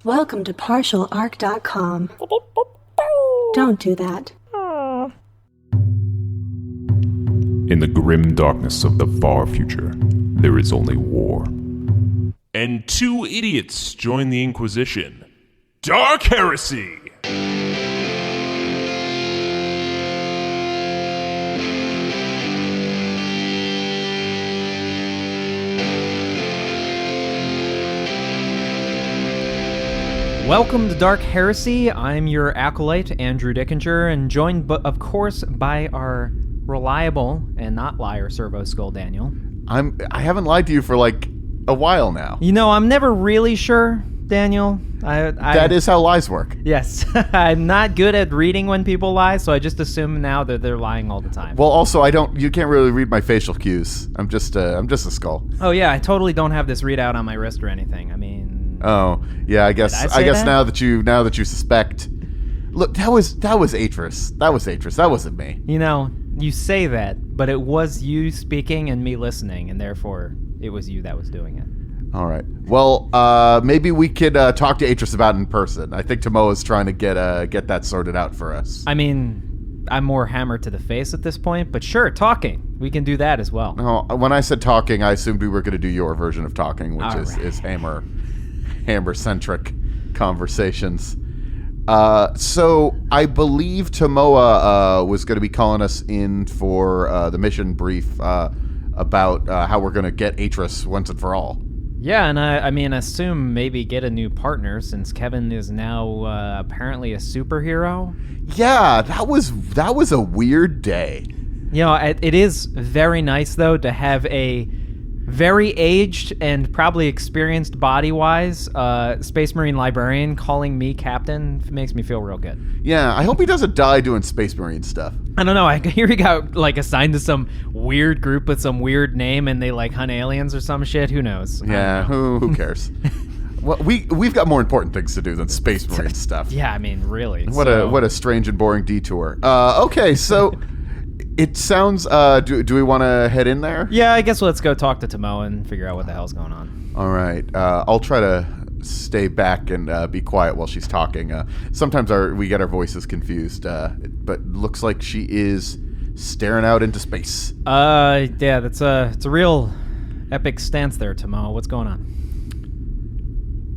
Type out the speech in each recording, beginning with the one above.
Welcome to partialarc.com. Don't do that. In the grim darkness of the far future, there is only war. And two idiots join the Inquisition. Dark Heresy! Welcome to Dark Heresy. I'm your acolyte, Andrew Dickinger, and joined, of course, by our reliable and not liar Servo Skull, Daniel. I haven't lied to you for like a while now. You know, I'm never really sure, Daniel. That is how lies work. Yes. I'm not good at reading when people lie, so I just assume now that they're lying all the time. Well, also, you can't really read my facial cues. I'm just a skull. Oh yeah, I totally don't have this readout on my wrist or anything. I mean... Oh, yeah, I guess now that you suspect. Look, that was Atris. That wasn't me. You know, you say that, but it was you speaking and me listening, and therefore it was you that was doing it. All right. Well, maybe we could talk to Atris about it in person. I think Tomoa's trying to get that sorted out for us. I mean, I'm more hammered to the face at this point, but sure, talking. We can do that as well. No, when I said talking, I assumed we were going to do your version of talking, which is hammer-centric conversations. So I believe Tomoa was going to be calling us in for the mission brief about how we're going to get Atris once and for all. Yeah, and I mean, assume maybe get a new partner since Kevin is now apparently a superhero. Yeah, that was a weird day. You know, it is very nice though to have a very aged and probably experienced body-wise Space Marine librarian calling me captain makes me feel real good. Yeah, I hope he doesn't die doing Space Marine stuff. I don't know. I hear he got like assigned to some weird group with some weird name, and they like hunt aliens or some shit. Who knows? Yeah, who cares? Well, we've got more important things to do than Space Marine stuff. Yeah, I mean, really. What a strange and boring detour. Okay, so. It sounds, do we want to head in there? Yeah, I guess let's go talk to Tomoa and figure out what the hell's going on. All right. I'll try to stay back and be quiet while she's talking. Sometimes we get our voices confused, but looks like she is staring out into space. Yeah, it's a real epic stance there, Tomoa. What's going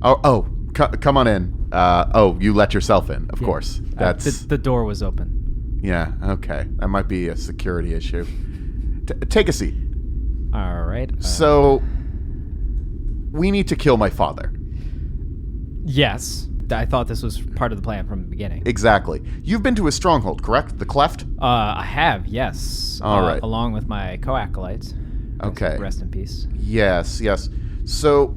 on? Come on in. You let yourself in, of course. That's the door was open. Yeah, okay. That might be a security issue. Take a seat. All right. So, we need to kill my father. Yes. I thought this was part of the plan from the beginning. Exactly. You've been to his stronghold, correct? The Cleft? I have, yes. All right. Along with my co-acolytes. Okay. Rest in peace. Yes. So,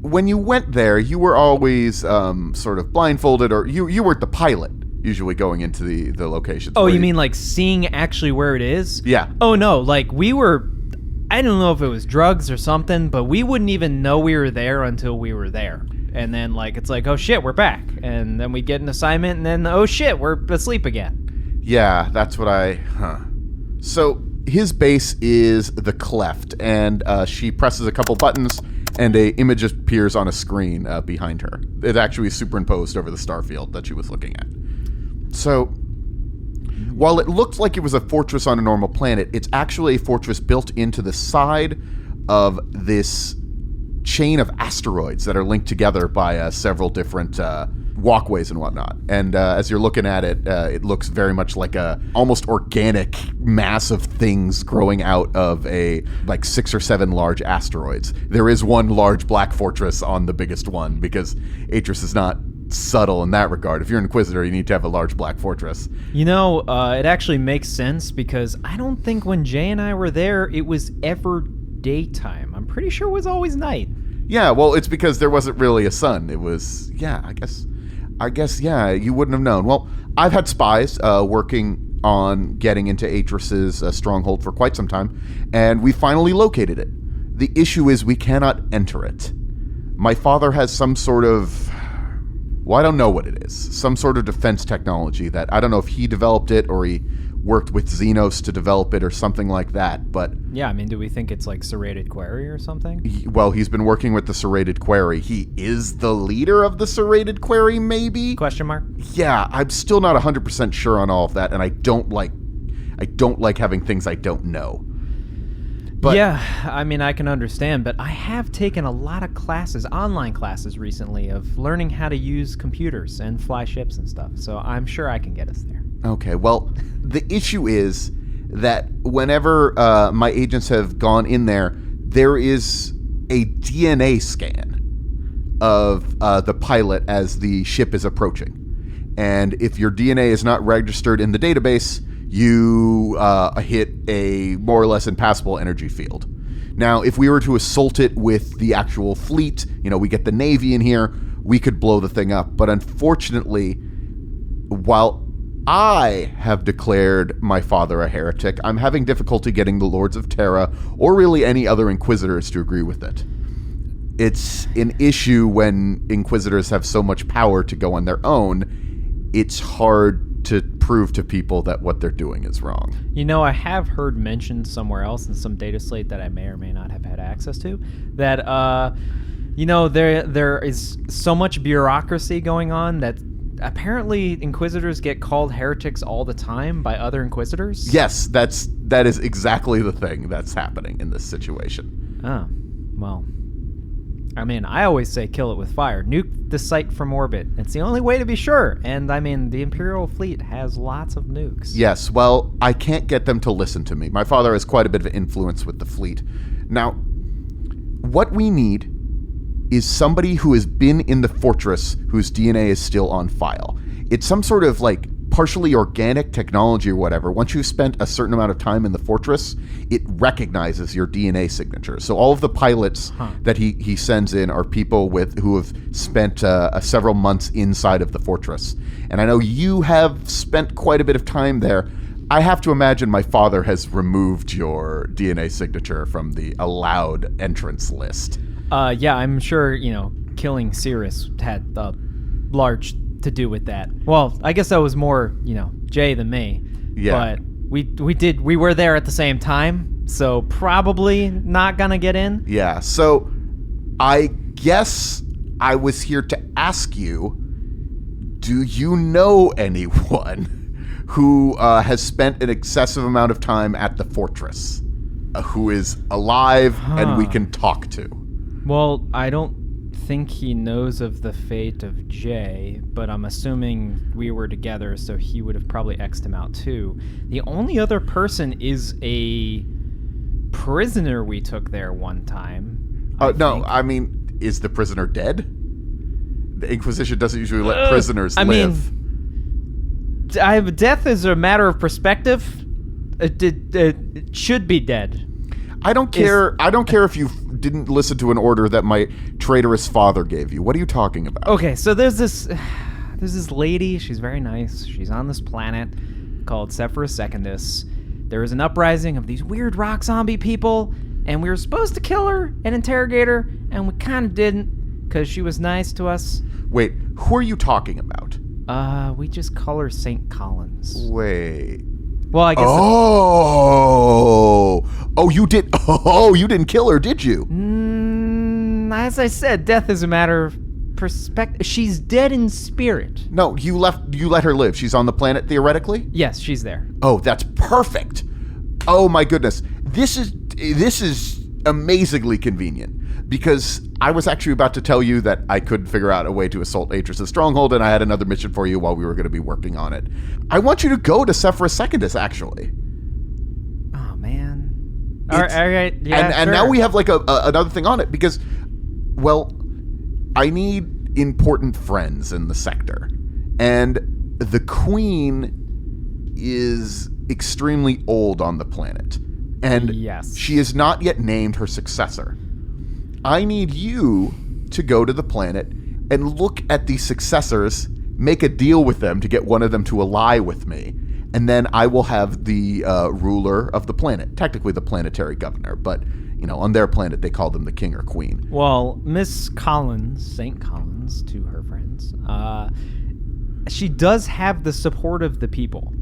when you went there, you were always sort of blindfolded, or you weren't the pilot. Usually going into the locations. Oh, you mean like seeing actually where it is? Yeah. Oh, no, like we were, I don't know if it was drugs or something, but we wouldn't even know we were there until we were there. And then like, it's like, oh shit, we're back. And then we get an assignment and then, oh shit, we're asleep again. Yeah, that's what So his base is the Cleft, and she presses a couple buttons and a image appears on a screen behind her. It actually is superimposed over the starfield that she was looking at. So, while it looked like it was a fortress on a normal planet, it's actually a fortress built into the side of this chain of asteroids that are linked together by several different walkways and whatnot. And as you're looking at it, it looks very much like a almost organic mass of things growing out of like 6 or 7 large asteroids. There is one large black fortress on the biggest one because Atris is not subtle in that regard. If you're an Inquisitor, you need to have a large black fortress. You know, it actually makes sense because I don't think when Jay and I were there, it was ever daytime. I'm pretty sure it was always night. Yeah, well, it's because there wasn't really a sun. It was, I guess, you wouldn't have known. Well, I've had spies working on getting into Atris's stronghold for quite some time, and we finally located it. The issue is we cannot enter it. My father has some sort of... Well, I don't know what it is. Some sort of defense technology that I don't know if he developed it or he worked with Xenos to develop it or something like that. But Yeah, I mean, do we think it's like serrated query or something? he's been working with the serrated query. He is the leader of the serrated query, maybe? Question mark? Yeah, I'm still not 100% sure on all of that, and I don't like having things I don't know. But yeah, I mean, I can understand, but I have taken a lot of classes, online classes recently, of learning how to use computers and fly ships and stuff, so I'm sure I can get us there. Okay, well, the issue is that whenever my agents have gone in there, there is a DNA scan of the pilot as the ship is approaching. And if your DNA is not registered in the database, you hit a more or less impassable energy field. Now, if we were to assault it with the actual fleet, we get the Navy in here, we could blow the thing up. But unfortunately, while I have declared my father a heretic, I'm having difficulty getting the Lords of Terra, or really any other Inquisitors, to agree with it. It's an issue when Inquisitors have so much power to go on their own. It's hard to prove to people that what they're doing is wrong. I have heard mentioned somewhere else in some data slate that I may or may not have had access to, that, there is so much bureaucracy going on that apparently Inquisitors get called heretics all the time by other Inquisitors. Yes, that is exactly the thing that's happening in this situation. Oh, well, I mean, I always say kill it with fire. Nuke the site from orbit. It's the only way to be sure. And, I mean, the Imperial fleet has lots of nukes. Yes, well, I can't get them to listen to me. My father has quite a bit of influence with the fleet. Now, what we need is somebody who has been in the fortress whose DNA is still on file. It's some sort of, partially organic technology or whatever. Once you've spent a certain amount of time in the fortress, it recognizes your DNA signature. So all of the pilots that he sends in are people who have spent several months inside of the fortress. And I know you have spent quite a bit of time there. I have to imagine my father has removed your DNA signature from the allowed entrance list. Yeah, I'm sure, killing Cirrus had a large to do with that. Well, I guess that was more, Jay than me. Yeah. But we were there at the same time, so probably not gonna get in. Yeah, so I guess I was here to ask you, do you know anyone who has spent an excessive amount of time at the fortress, who is alive and we can talk to? Well, I don't think he knows of the fate of Jay, but I'm assuming we were together, so he would have probably X'd him out too. The only other person is a prisoner we took there one time. I mean, is the prisoner dead? The Inquisition doesn't usually let prisoners live. Death is a matter of perspective. It should be dead. I don't care if you didn't listen to an order that my traitorous father gave you. What are you talking about? Okay, so there's this lady. She's very nice. She's on this planet called Sephiris Secundus. There was an uprising of these weird rock zombie people, and we were supposed to kill her and interrogate her, and we kind of didn't because she was nice to us. Wait, who are you talking about? We just call her St. Collins. Wait. Well, I guess. You didn't kill her, did you? As I said, death is a matter of perspective. She's dead in spirit. No, you let her live. She's on the planet theoretically? Yes, she's there. Oh, that's perfect. Oh my goodness. This is amazingly convenient, because I was actually about to tell you that I couldn't figure out a way to assault Atris' stronghold, and I had another mission for you while we were going to be working on it. I want you to go to Sephiris Secundus, actually. Oh, man. All right. Yeah, and sure. now we have another thing on it, because, well, I need important friends in the sector. And the Queen is extremely old on the planet. And yes, she has not yet named her successor. I need you to go to the planet and look at the successors, make a deal with them to get one of them to ally with me, and then I will have the ruler of the planet, technically the planetary governor, but, on their planet they call them the king or queen. Well, Miss Collins, St. Collins to her friends, she does have the support of the people.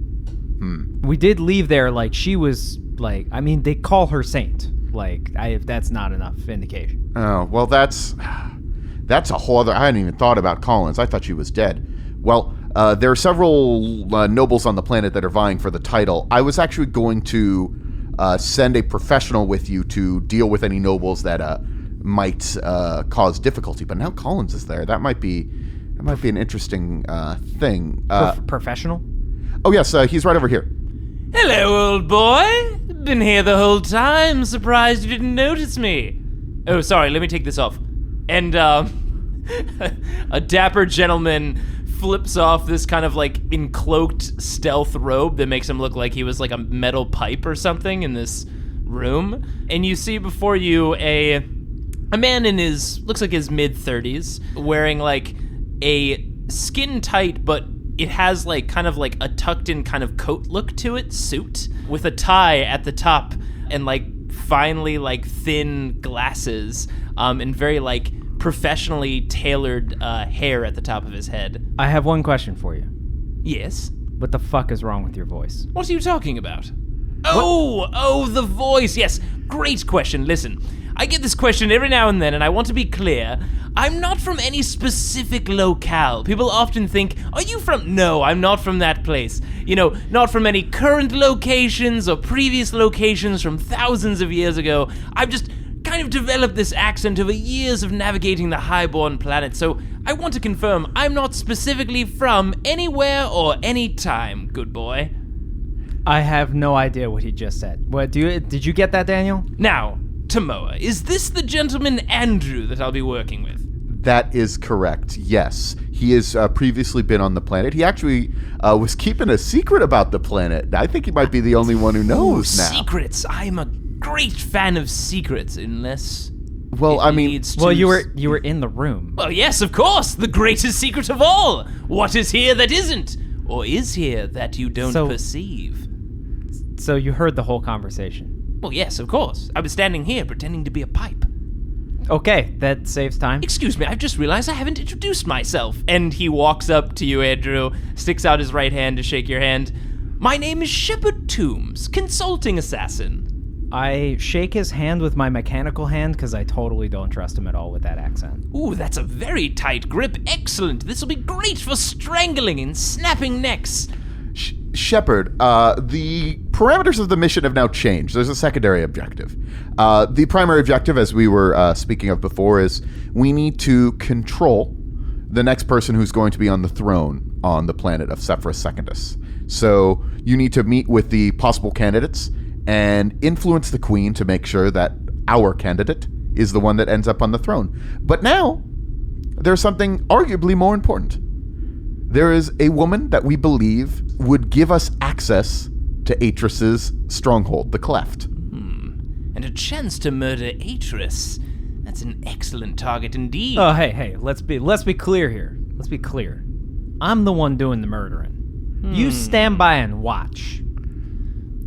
We did leave there, like, she was, like, I mean, they call her saint. Like, that's not enough indication. Oh, well, that's a whole other... I hadn't even thought about Collins. I thought she was dead. Well, there are several nobles on the planet that are vying for the title. I was actually going to send a professional with you to deal with any nobles that might cause difficulty. But now Collins is there. That might be an interesting thing. Professional? Oh, yes, he's right over here. Hello, old boy. Been here the whole time. Surprised you didn't notice me. Oh, sorry, let me take this off. And, a dapper gentleman flips off this kind of, like, encloaked stealth robe that makes him look like he was, like, a metal pipe or something in this room. And you see before you a man in looks like his mid-30s, wearing, like, a skin-tight but it has, like, kind of like a tucked-in kind of coat look to it, suit, with a tie at the top and, like, finely, like, thin glasses, and very, like, professionally tailored hair at the top of his head. I have one question for you. Yes? What the fuck is wrong with your voice? What are you talking about? Oh, the voice. Yes, great question. Listen, I get this question every now and then, and I want to be clear. I'm not from any specific locale. People often think, are you from... No, I'm not from that place. You know, not from any current locations or previous locations from thousands of years ago. I've just kind of developed this accent over years of navigating the highborn planet, so I want to confirm I'm not specifically from anywhere or any time, good boy. I have no idea what he just said. What did you get that, Daniel? Now, Tomoa, is this the gentleman Andrew that I'll be working with? That is correct, yes. He has previously been on the planet. He actually was keeping a secret about the planet. I think he might be the only one who knows now. Secrets. I'm a great fan of secrets, unless... Well, I mean... Well, you were in the room. Well, yes, of course. The greatest secret of all. What is here that isn't? Or is here that you don't perceive? So you heard the whole conversation? Well, yes, of course. I was standing here pretending to be a pipe. Okay, that saves time. Excuse me, I've just realized I haven't introduced myself. And he walks up to you, Andrew, sticks out his right hand to shake your hand. My name is Shepard Tooms, consulting assassin. I shake his hand with my mechanical hand because I totally don't trust him at all with that accent. Ooh, that's a very tight grip. Excellent. This will be great for strangling and snapping necks. Shepard, the parameters of the mission have now changed. There's a secondary objective. The primary objective, as we were speaking of before, is we need to control the next person who's going to be on the throne on the planet of Sephiris Secundus. So you need to meet with the possible candidates and influence the queen to make sure that our candidate is the one that ends up on the throne. But now, there's something arguably more important. There is a woman that we believe would give us access to Atris's stronghold, the Cleft. And a chance to murder Atris. That's an excellent target indeed. Oh, hey, let's be clear here. Let's be clear. I'm the one doing the murdering. You stand by and watch.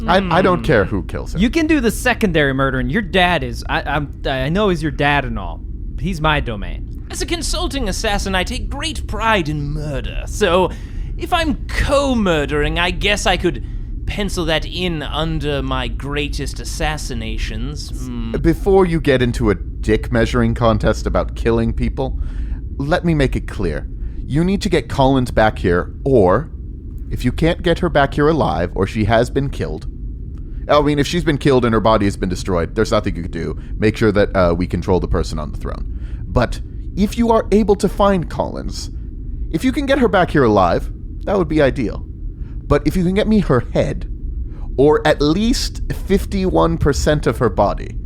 I don't care who kills him. You can do the secondary murdering. Your dad is... I know he's your dad and all. He's my domain. As a consulting assassin, I take great pride in murder. So, if I'm co-murdering, I guess I could pencil that in under my greatest assassinations. Before you get into a dick measuring contest about killing people, let me make it clear. You need to get Collins back here, or if you can't get her back here alive, or she has been killed... I mean, if she's been killed and her body has been destroyed, there's nothing you could do. Make sure that we control the person on the throne. But if you are able to find Collins, if you can get her back here alive, that would be ideal. But if you can get me her head, or at least 51% of her body,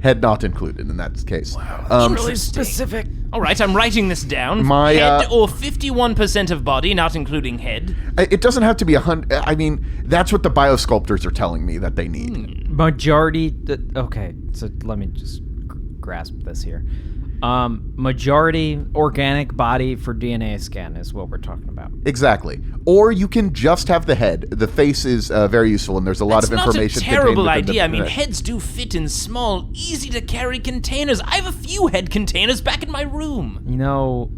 head not included in that case. Wow, really specific. All right, I'm writing this down. Head or 51% of body, not including head. It doesn't have to be 100. I mean, that's what the biosculptors are telling me that they need. Majority... Okay, so let me just grasp this here. Majority organic body for DNA scan is what we're talking about. Exactly. Or you can just have the head. The face is very useful, and there's a lot of information. That's not a terrible idea. I mean, heads do fit in small, easy-to-carry containers. I have a few head containers back in my room. You know,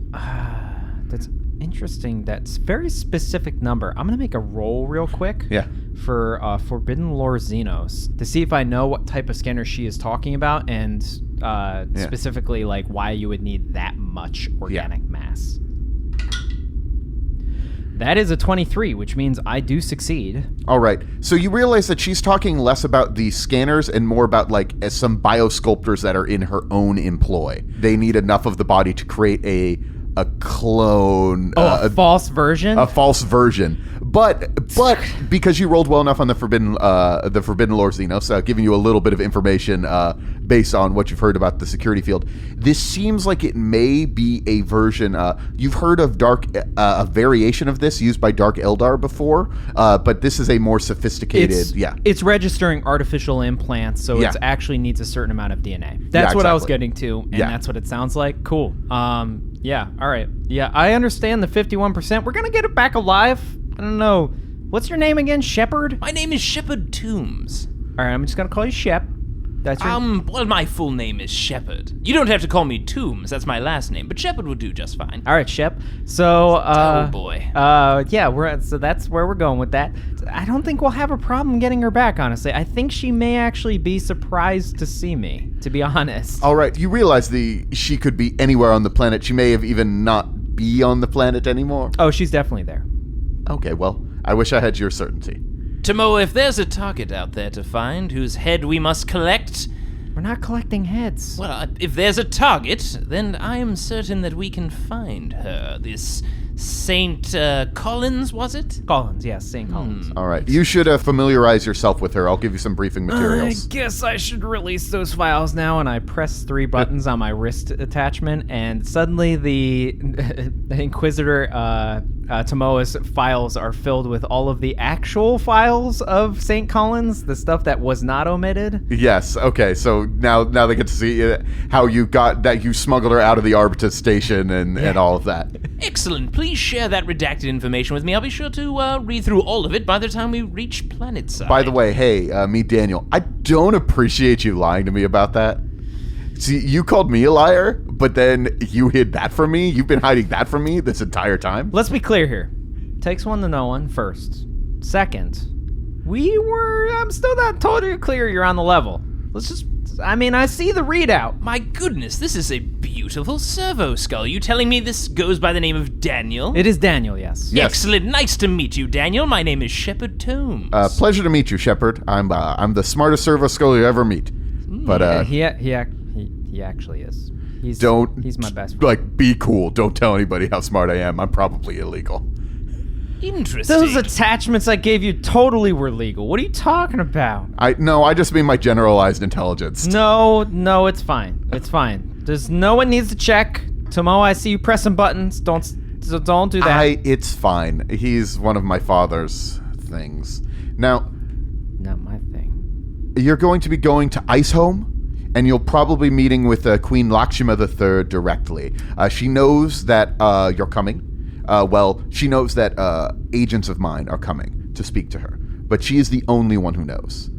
interesting. That's very specific number. I'm gonna make a roll real quick. Yeah. For Forbidden Lore Xenos to see if I know what type of scanner she is talking about, and specifically like why you would need that much organic mass. That is a 23, which means I do succeed. All right. So you realize that she's talking less about the scanners and more about like some biosculptors that are in her own employ. They need enough of the body to create a clone. A false version? A false version. But because you rolled well enough on the Forbidden Lore Xenos, giving you a little bit of information based on what you've heard about the security field, this seems like it may be a version. You've heard of a variation of this used by Dark Eldar before, but this is a more sophisticated. It's registering artificial implants, so it actually needs a certain amount of DNA. That's what I was getting to, and that's what it sounds like. Cool. Yeah. All right. Yeah, I understand the 51%. We're gonna get it back alive. I don't know. What's your name again? Shepard? My name is Shepard Tooms. All right, I'm just gonna call you Shep. That's your... Well, my full name is Shepard. You don't have to call me Tooms. That's my last name, but Shepard would do just fine. All right, Shep. So, oh boy. So that's where we're going with that. I don't think we'll have a problem getting her back, honestly. I think she may actually be surprised to see me, to be honest. All right, you realize she could be anywhere on the planet. She may have even not be on the planet anymore. Oh, she's definitely there. Okay, well, I wish I had your certainty. Tomo, if there's a target out there to find whose head we must collect... We're not collecting heads. Well, if there's a target, then I am certain that we can find her. This Saint Collins, was it? Collins, yes, Saint Collins. All right. You should familiarize yourself with her. I'll give you some briefing materials. I guess I should release those files now, and I press 3 buttons on my wrist attachment, and suddenly the Inquisitor Tomoa's files are filled with all of the actual files of St. Collins, the stuff that was not omitted. Yes, okay, so now they get to see how you smuggled her out of the Arbitus station and all of that. Excellent. Please share that redacted information with me. I'll be sure to read through all of it by the time we reach planetside. By the way, hey, meet Daniel. I don't appreciate you lying to me about that. See, you called me a liar, but then you hid that from me? You've been hiding that from me this entire time? Let's be clear here. Takes one to know one, first. Second, I'm still not totally clear you're on the level. I see the readout. My goodness, this is a beautiful servo skull. You telling me this goes by the name of Daniel? It is Daniel, yes. Excellent. Nice to meet you, Daniel. My name is Shepard Tooms. Pleasure to meet you, Shepard. I'm the smartest servo skull you ever meet. But he actually is. He's my best friend. Like, be cool. Don't tell anybody how smart I am. I'm probably illegal. Interesting. Those attachments I gave you totally were legal. What are you talking about? I just mean my generalized intelligence. No, it's fine. It's fine. No one needs to check. Tomo, I see you pressing buttons. Don't do that. It's fine. He's one of my father's things. Now, not my thing. You're going to be going to Ice Home, and you'll probably be meeting with Queen Lakshma III directly. She knows that you're coming. She knows that agents of mine are coming to speak to her, but she is the only one who knows.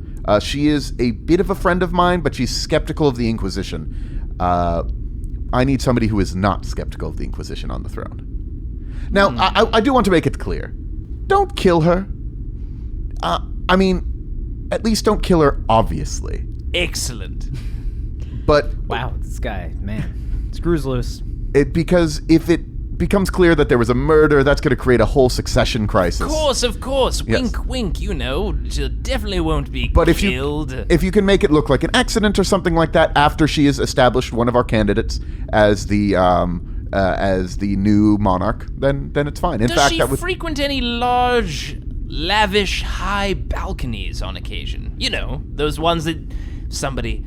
She is a bit of a friend of mine, but she's skeptical of the Inquisition. I need somebody who is not skeptical of the Inquisition on the throne. Now, I do want to make it clear. Don't kill her. At least don't kill her obviously. Excellent. But... Wow, this guy, man. Screws loose. Because if it becomes clear that there was a murder, that's going to create a whole succession crisis. Of course. Yes. Wink, wink, she definitely won't be but killed. If you can make it look like an accident or something like that after she has established one of our candidates as the new monarch, then it's fine. Does she frequent any large, lavish, high balconies on occasion? You know, those ones that somebody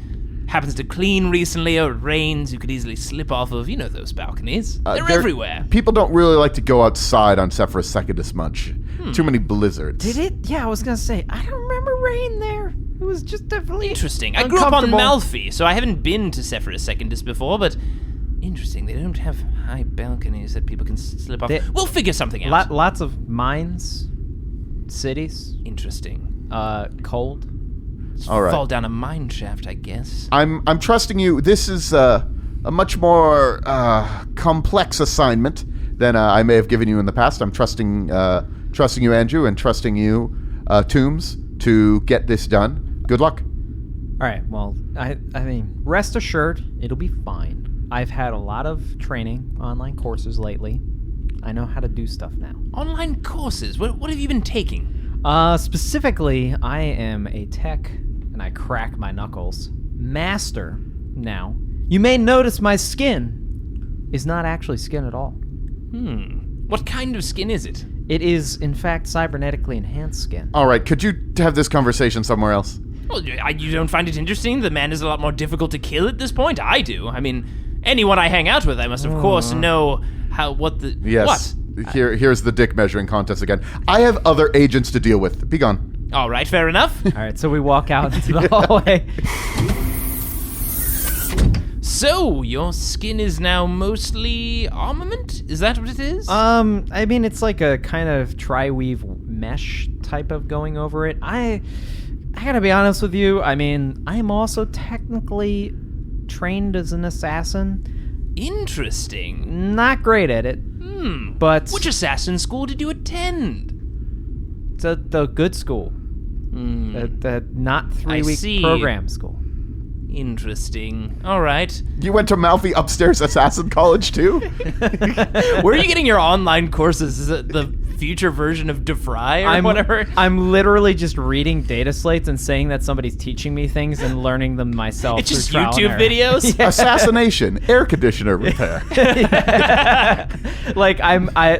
happens to clean recently or it rains, you could easily slip off of. You know those balconies. They're everywhere. People don't really like to go outside on Sephiris Secundus much. Too many blizzards. Did it? Yeah, I was going to say, I don't remember rain there. It was just definitely interesting. I grew up on Malfi, so I haven't been to Sephiris Secundus before, but interesting. They don't have high balconies that people can slip off. We'll figure something out. Lots of mines, cities. Interesting. Cold. All right. Fall down a mine shaft, I guess. I'm trusting you. This is a much more complex assignment than I may have given you in the past. I'm trusting you, Andrew, and trusting you, Tooms, to get this done. Good luck. All right, well, I mean, rest assured, it'll be fine. I've had a lot of training, online courses lately. I know how to do stuff now. Online courses? What have you been taking? Specifically, I am a tech, and I crack my knuckles, master now. You may notice my skin is not actually skin at all. What kind of skin is it? It is, in fact, cybernetically enhanced skin. All right, could you have this conversation somewhere else? Well, you don't find it interesting? The man is a lot more difficult to kill at this point? I do. I mean, anyone I hang out with, I must, of course, know Yes. What? Here's the dick measuring contest again. I have other agents to deal with. Be gone. All right, fair enough. All right, so we walk out into the hallway. So, your skin is now mostly armament? Is that what it is? I mean, it's like a kind of tri-weave mesh type of going over it. I gotta be honest with you. I mean, I'm also technically trained as an assassin. Interesting. Not great at it. But Which assassin school did you attend? the good school. The not 3-week see. program school. Interesting. All right. You went to Malfi Upstairs Assassin College too? Where are you getting your online courses? Is it the future version of DeFry or whatever? I'm literally just reading data slates and saying that somebody's teaching me things and learning them myself. It's just through trial and YouTube error. videos? Yeah. Assassination, air conditioner repair. Like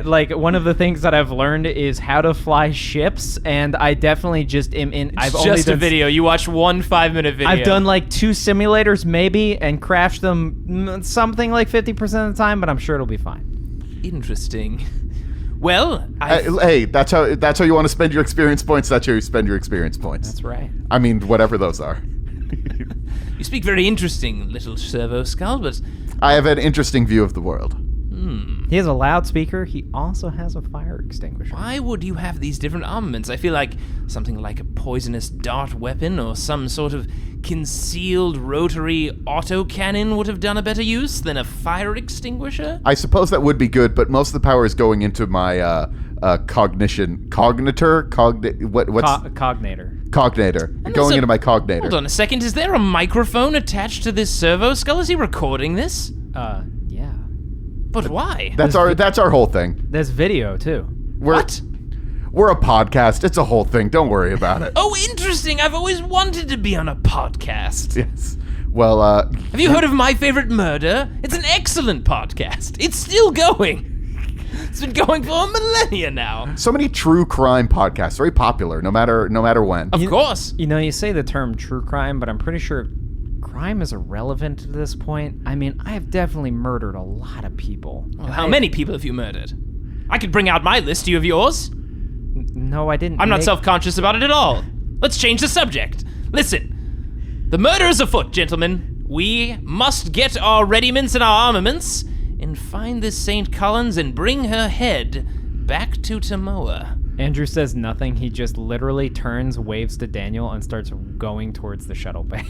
like one of the things that I've learned is how to fly ships, and I definitely just am in. I've It's only just a done video. You watch 1 5-minute video. I've done like 2 simulators maybe and crashed them something like 50% of the time, but I'm sure it'll be fine. Interesting. Well, Hey, that's how you want to spend your experience points. That's how you spend your experience points. That's right. I mean, whatever those are. you speak very interesting, little Servo Skull, but I have an interesting view of the world. He has a loudspeaker. He also has a fire extinguisher. why would you have these different armaments? I feel like something like a poisonous dart weapon or some sort of concealed rotary autocannon would have done a better use than a fire extinguisher? I suppose that would be good, but most of the power is going into my cognition. Cognator? What's Cognator. cognator? And Going also- into my cognator. Hold on a second. Is there a microphone attached to this Servo Skull? Is he recording this? Yeah. But why? That's our whole thing. There's video too. What? We're a podcast. It's a whole thing. Don't worry about it. Oh, interesting. I've always wanted to be on a podcast. Yes. Well, Have you heard of My Favorite Murder? It's an excellent podcast. It's still going. It's been going for a millennia now. so many true crime podcasts, very popular, no matter when. Of course. You know, you say the term true crime, but I'm pretty sure crime is irrelevant at this point. I mean, I have definitely murdered a lot of people. Well, how many people have you murdered? I could bring out my list. Do you have yours? No, I didn't. I'm not make- self-conscious about it at all. Let's change the subject. Listen. The murder is afoot, gentlemen. We must get our readyments and our armaments and find this St. Collins and bring her head back to Tamoa. Andrew says nothing. He just literally turns, waves to Daniel, and starts going towards the shuttle bay.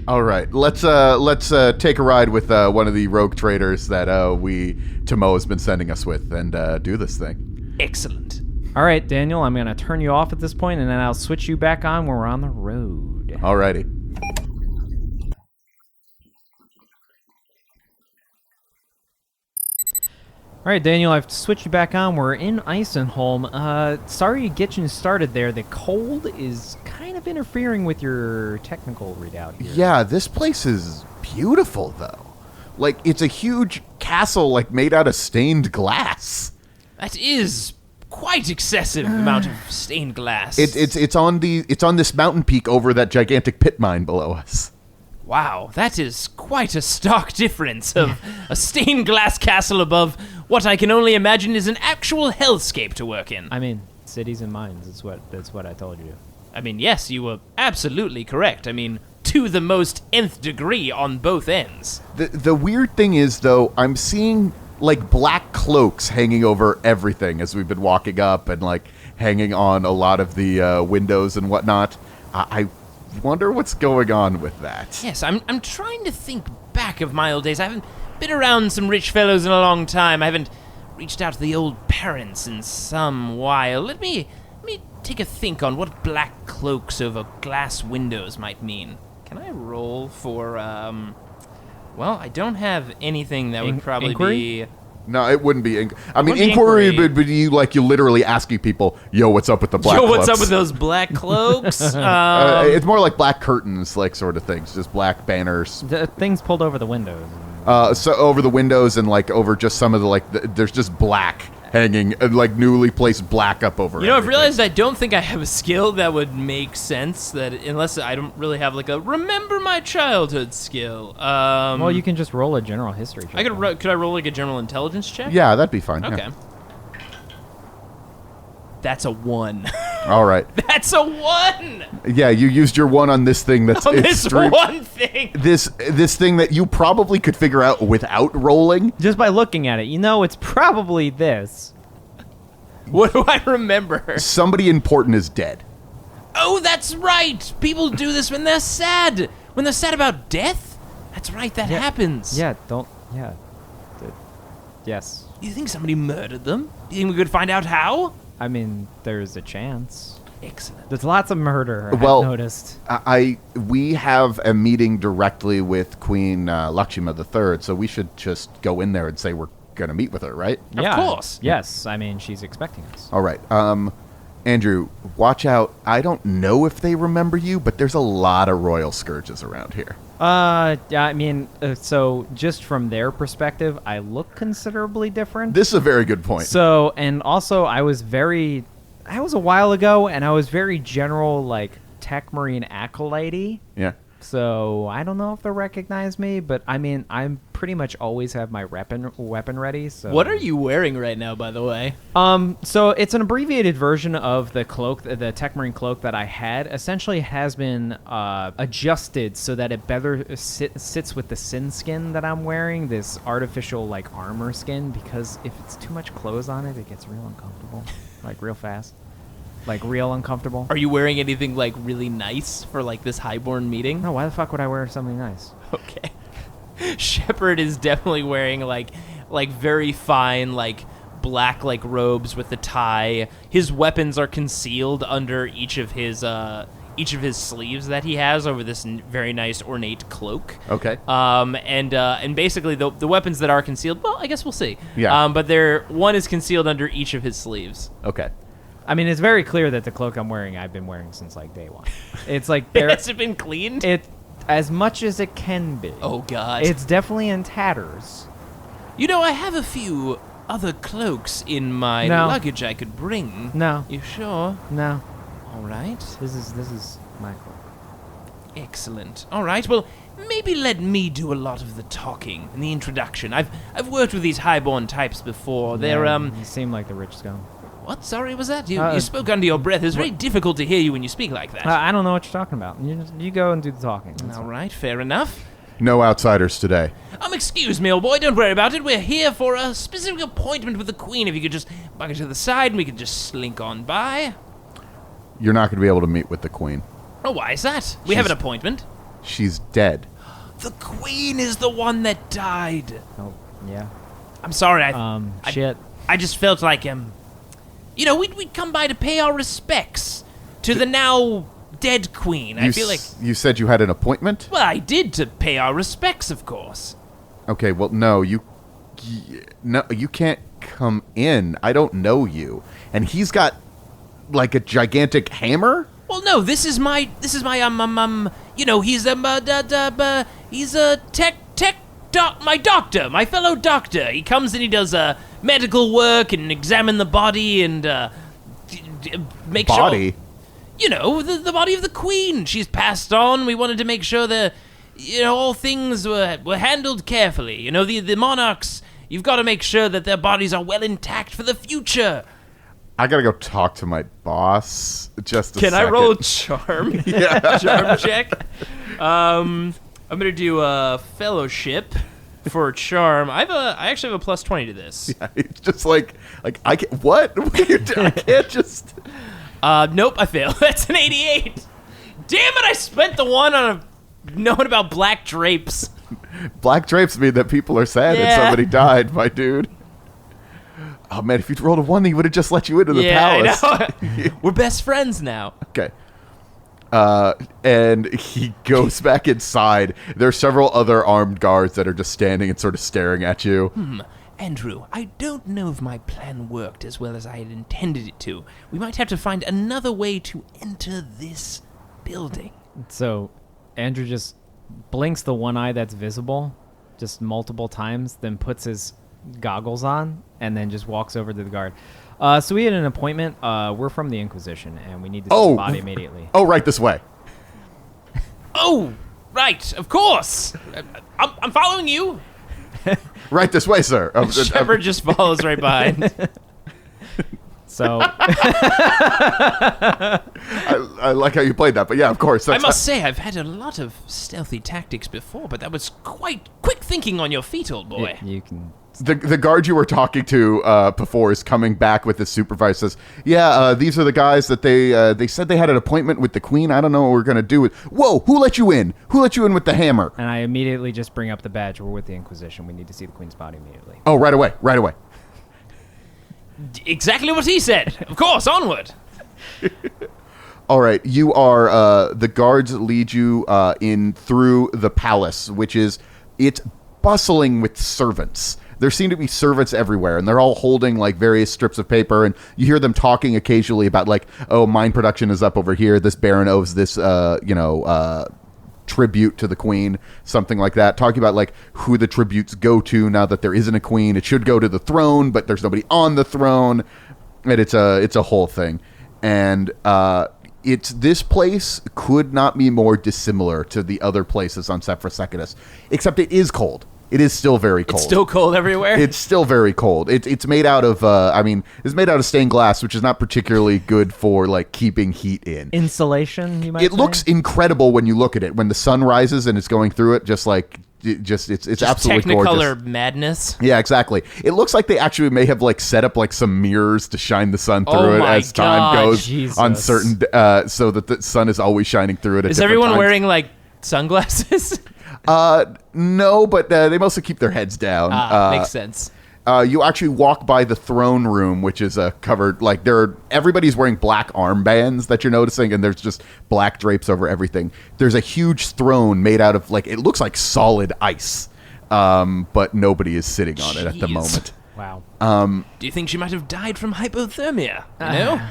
All right, let's take a ride with one of the rogue traders that Tamo has been sending us with, and do this thing. Excellent. All right, Daniel, I'm going to turn you off at this point, and then I'll switch you back on when we're on the road. Alrighty. All right, Daniel, I've switched you back on. We're in Eisenholm. Sorry to get you started there. The cold is kind of interfering with your technical readout here. Yeah, this place is beautiful, though. Like, it's a huge castle, like, made out of stained glass. That is quite excessive amount of stained glass. It's on this mountain peak over that gigantic pit mine below us. Wow, that is quite a stark difference of a stained glass castle above what I can only imagine is an actual hellscape to work in. I mean, cities and mines. That's what I told you. I mean, yes, you were absolutely correct. I mean, to the most nth degree on both ends. The weird thing is, though, I'm seeing like black cloaks hanging over everything as we've been walking up, and like hanging on a lot of the windows and whatnot. I wonder what's going on with that. Yes, I'm trying to think back of my old days. I haven't been around some rich fellows in a long time. I haven't reached out to the old parents in some while. Let me take a think on what black cloaks over glass windows might mean. Can I roll for, well, I don't have anything that would probably inquiry? be... No, it wouldn't be. I mean, wouldn't be inquiry inquiry. would be you literally asking people, "Yo, what's up with the black Yo, what's cloaks?" up with those black cloaks? It's more like black curtains, like sort of things, just black banners. The things pulled over the windows. So over the windows and like over just some of the there's just black hanging, like newly placed black up over. You know, I've everything. realized I don't think I have a skill that would make sense, that unless I don't really have like a remember my childhood skill. Well, you can just roll a general history check. Could I roll like a general intelligence check? Yeah, that'd be fine. yeah. Okay. That's a 1. All right. That's a 1! Yeah, you used your one on this thing that's On this extreme. one thing! This thing that you probably could figure out without rolling. Just by looking at it, you know it's probably this. What do I remember? Somebody important is dead. Oh, that's right! People do this when they're sad! When they're sad about death? That's right, that happens. Yeah, don't. Yeah. Yes. You think somebody murdered them? Do you think we could find out how? I mean, there's a chance. Excellent. There's lots of murder. Well, I've noticed. We have a meeting directly with Queen Lakshma III, so we should just go in there and say we're gonna meet with her, right? Yeah, course. Yes, I mean she's expecting us. All right. Andrew, watch out. I don't know if they remember you, but there's a lot of royal scourges around here. Yeah, I mean, so just from their perspective, I look considerably different. This is a very good point. So, and also I was a while ago, and I was very general, like, tech marine acolyte-y. Yeah. So, I don't know if they'll recognize me, but, I mean, I'm pretty much always have my weapon ready, so... What are you wearing right now, by the way? So it's an abbreviated version of the cloak, the tech marine cloak that I had. Essentially has been adjusted so that it better sits with the sin skin that I'm wearing, this artificial, like, armor skin, because if it's too much clothes on it, it gets real uncomfortable, like, real fast. Like, real uncomfortable. Are you wearing anything, like, really nice for, like, this highborn meeting? No, why the fuck would I wear something nice? Okay. Shepard is definitely wearing, like very fine, like, black, like, robes with a tie. His weapons are concealed under each of his sleeves that he has over this very nice ornate cloak. Okay. And basically the weapons that are concealed, well, I guess we'll see. Yeah. But one is concealed under each of his sleeves. Okay. I mean, it's very clear that the cloak I'm wearing, I've been wearing since, like, day one. It's like... Has it been cleaned? As much as it can be. Oh, God. It's definitely in tatters. You know, I have a few other cloaks in my No. luggage I could bring. No. You sure? No. All right. This is my cloak. Excellent. All right. Well, maybe let me do a lot of the talking and the introduction. I've worked with these highborn types before. They're You seem like the rich scum. What? Sorry, was that? You spoke under your breath. It's very difficult to hear you when you speak like that. I don't know what you're talking about. You go and do the talking. That's All fine. right. Fair enough. No outsiders today. Excuse me, old boy. Don't worry about it. We're here for a specific appointment with the Queen. If you could just bucket to the side and we could just slink on by. You're not going to be able to meet with the Queen. Oh, why is that? We have an appointment. She's dead. The Queen is the one that died. Oh, yeah. I'm sorry. Shit. I just felt like we'd come by to pay our respects to the now dead Queen. I feel like you said you had an appointment? well, I did to pay our respects, of course. Okay, well, no, you can't come in. I don't know you. And he's got like a gigantic hammer? Well, no, this is my he's my doctor, my fellow doctor. He comes and he does medical work and examine the body and make Body? sure. You know, the body of the Queen. She's passed on. We wanted to make sure that all things were handled carefully. You know, the monarchs. You've got to make sure that their bodies are well intact for the future. I gotta go talk to my boss. Just a Can second. I roll a charm? Yeah. Charm check. I'm gonna do a fellowship for charm. I actually have a plus 20 to this. Yeah, it's just like I can't, what? I can't just. Nope, I fail. That's an 88. Damn it! I spent the one on knowing about black drapes. Black drapes mean that people are sad Yeah. that somebody died, my dude. Oh, man, if you'd rolled a 1, he would have just let you into the palace. I know. We're best friends now. Okay. And he goes back inside. There are several other armed guards that are just standing and sort of staring at you. Andrew, I don't know if my plan worked as well as I had intended it to. We might have to find another way to enter this building. So Andrew just blinks the one eye that's visible just multiple times, then puts his goggles on, and then just walks over to the guard. So we had an appointment. We're from the Inquisition, and we need to see the body immediately. Oh, right this way. Oh, right, of course. I'm following you. Right this way, sir. Shepard just follows right behind. So I like how you played that, but yeah, of course. I must say, I've had a lot of stealthy tactics before, but that was quite quick thinking on your feet, old boy. you can. The guard you were talking to before is coming back with his supervisor. Says, "Yeah, these are the guys that they said they had an appointment with the Queen. I don't know what we're gonna do with. Whoa, who let you in? Who let you in with the hammer?" And I immediately just bring up the badge. We're with the Inquisition. We need to see the Queen's body immediately. Oh, right away, right away. Exactly what he said. Of course, onward. All right, you are the guards lead you in through the palace, which is it's bustling with servants. There seem to be servants everywhere, and they're all holding like various strips of paper, and you hear them talking occasionally about like, oh, mine production is up over here. This baron owes this, tribute to the queen, something like that. Talking about like who the tributes go to now that there isn't a queen. It should go to the throne, but there's nobody on the throne, and it's a whole thing. And this place could not be more dissimilar to the other places on Sephiris Secundus, except it is cold. It is still very cold. It's still cold everywhere? It's still very cold. It's made out of, it's made out of stained glass, which is not particularly good for, like, keeping heat in. Insulation, you might say? It looks incredible when you look at it. When the sun rises and it's going through it, it's absolutely Technicolor gorgeous. madness. Yeah, exactly. It looks like they actually may have, like, set up, like, some mirrors to shine the sun through it as time goes Jesus. on certain, so that the sun is always shining through it at Is different everyone times. wearing, like, sunglasses? No, but they mostly keep their heads down. Makes sense. You actually walk by the throne room, which is covered, like, everybody's wearing black armbands that you're noticing, and there's just black drapes over everything. There's a huge throne made out of, like, it looks like solid ice, but nobody is sitting on it at the Jeez. moment. Wow. Do you think she might have died from hypothermia? You know?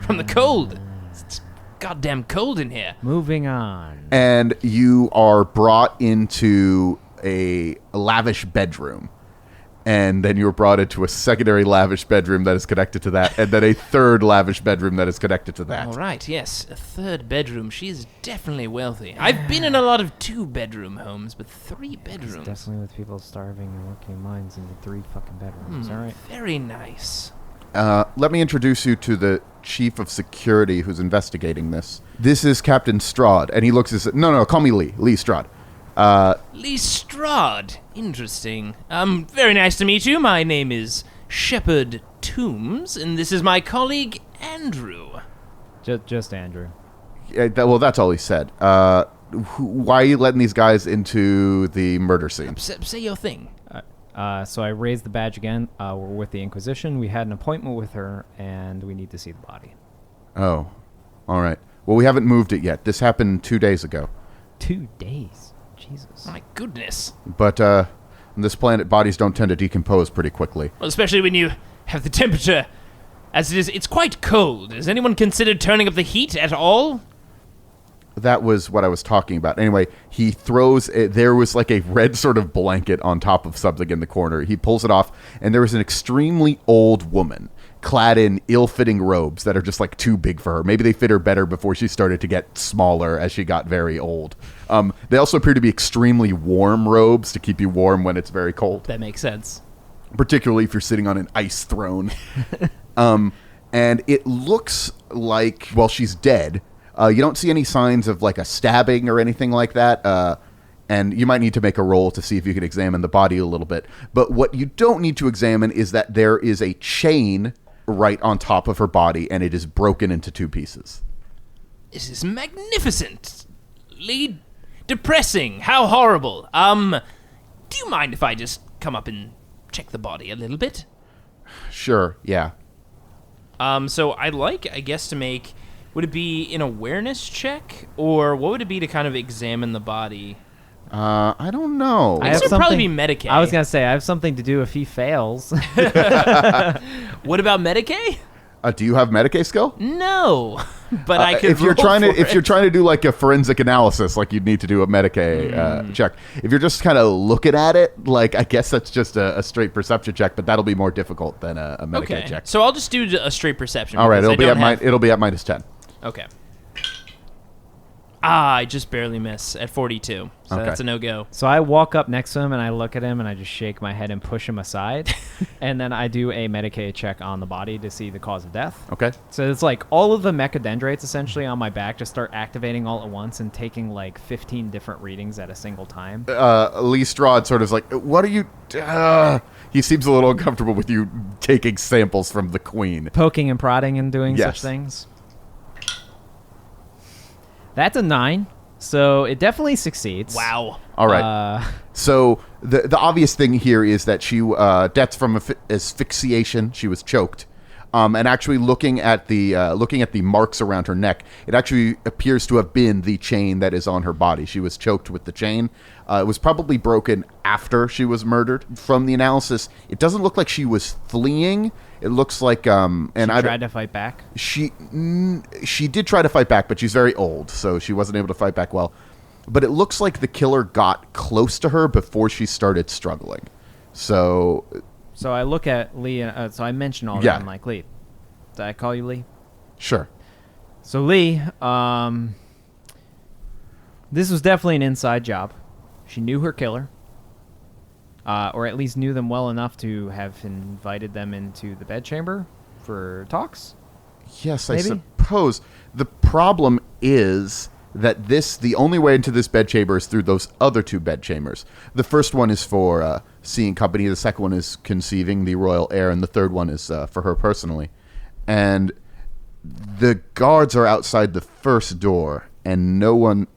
From the cold. It's goddamn cold in here. Moving on. And you are brought into a lavish bedroom. And then you were brought into a secondary lavish bedroom that is connected to that, and then a third lavish bedroom that is connected to that. All right, yes, a third bedroom. She is definitely wealthy. I've been in a lot of 2-bedroom homes, but 3 bedrooms. Definitely with people starving and working mines into 3 fucking bedrooms. All right. Very nice. Let me introduce you to the chief of security who's investigating this. This is Captain Strahd, and he looks as... No, call me Lee Strahd. Lee Strahd. Interesting. Very nice to meet you. My name is Shepard Tooms, and this is my colleague, Andrew. Just Andrew. Well, that's all he said. Why are you letting these guys into the murder scene? Say your thing. So I raised the badge again. We're with the Inquisition. We had an appointment with her, and we need to see the body. Oh, all right. Well, we haven't moved it yet. This happened 2 days ago. 2 days? Jesus. My goodness. But on this planet, bodies don't tend to decompose pretty quickly. Well, especially when you have the temperature as it is. It's quite cold. Has anyone considered turning up the heat at all? That was what I was talking about. Anyway, he throws... there was like a red sort of blanket on top of something in the corner. He pulls it off, and there was an extremely old woman clad in ill-fitting robes that are just like too big for her. Maybe they fit her better before she started to get smaller as she got very old. They also appear to be extremely warm robes to keep you warm when it's very cold. That makes sense. Particularly if you're sitting on an ice throne. And it looks like, well, she's dead. You don't see any signs of like a stabbing or anything like that. And you might need to make a roll to see if you can examine the body a little bit. But what you don't need to examine is that there is a chain right on top of her body, and it is broken into 2 pieces. This is magnificently depressing. How horrible. Do you mind if I just come up and check the body a little bit? Sure, yeah. So I'd like, I guess, to make... Would it be an awareness check? Or what would it be to kind of examine the body? I don't know. I guess it would probably be Medicaid. I was going to say, I have something to do if he fails. What about Medicaid? Do you have Medicaid skill? No, but I could. If you're roll for if you're it. trying to do like a forensic analysis, like you'd need to do a Medicaid check. If you're just kind of looking at it, like I guess that's just a straight perception check, but that'll be more difficult than a Medicaid check. So I'll just do a straight perception. All right, because it'll be at minus 10. Okay. I just barely miss at 42. So Okay. that's a no-go. So I walk up next to him and I look at him and I just shake my head and push him aside. And then I do a Medicaid check on the body to see the cause of death. Okay. So it's like all of the mechadendrites essentially on my back just start activating all at once and taking like 15 different readings at a single time. Lee Strahd sort of is like, what are you... He seems a little uncomfortable with you taking samples from the queen. Poking and prodding and doing Yes. such things. That's a 9. So it definitely succeeds. Wow. All right. So the obvious thing here is that she deaths from asphyxiation. She was choked, and actually looking at the marks around her neck, it actually appears to have been the chain that is on her body. She was choked with the chain. It was probably broken after she was murdered. From the analysis, it doesn't look like she was fleeing. It looks like She tried to fight back. She did try to fight back, but she's very old, so she wasn't able to fight back well. But it looks like the killer got close to her before she started struggling. So I look at Lee, and so I mention all Yeah. that. I'm like, Lee, did I call you Lee? sure. So Lee, this was definitely an inside job. She knew her killer, or at least knew them well enough to have invited them into the bedchamber for talks. Yes, Maybe? I suppose. The problem is that the only way into this bedchamber is through those other two bedchambers. The first one is for seeing company. The second one is conceiving the royal heir, and the third one is for her personally. And the guards are outside the first door, and no one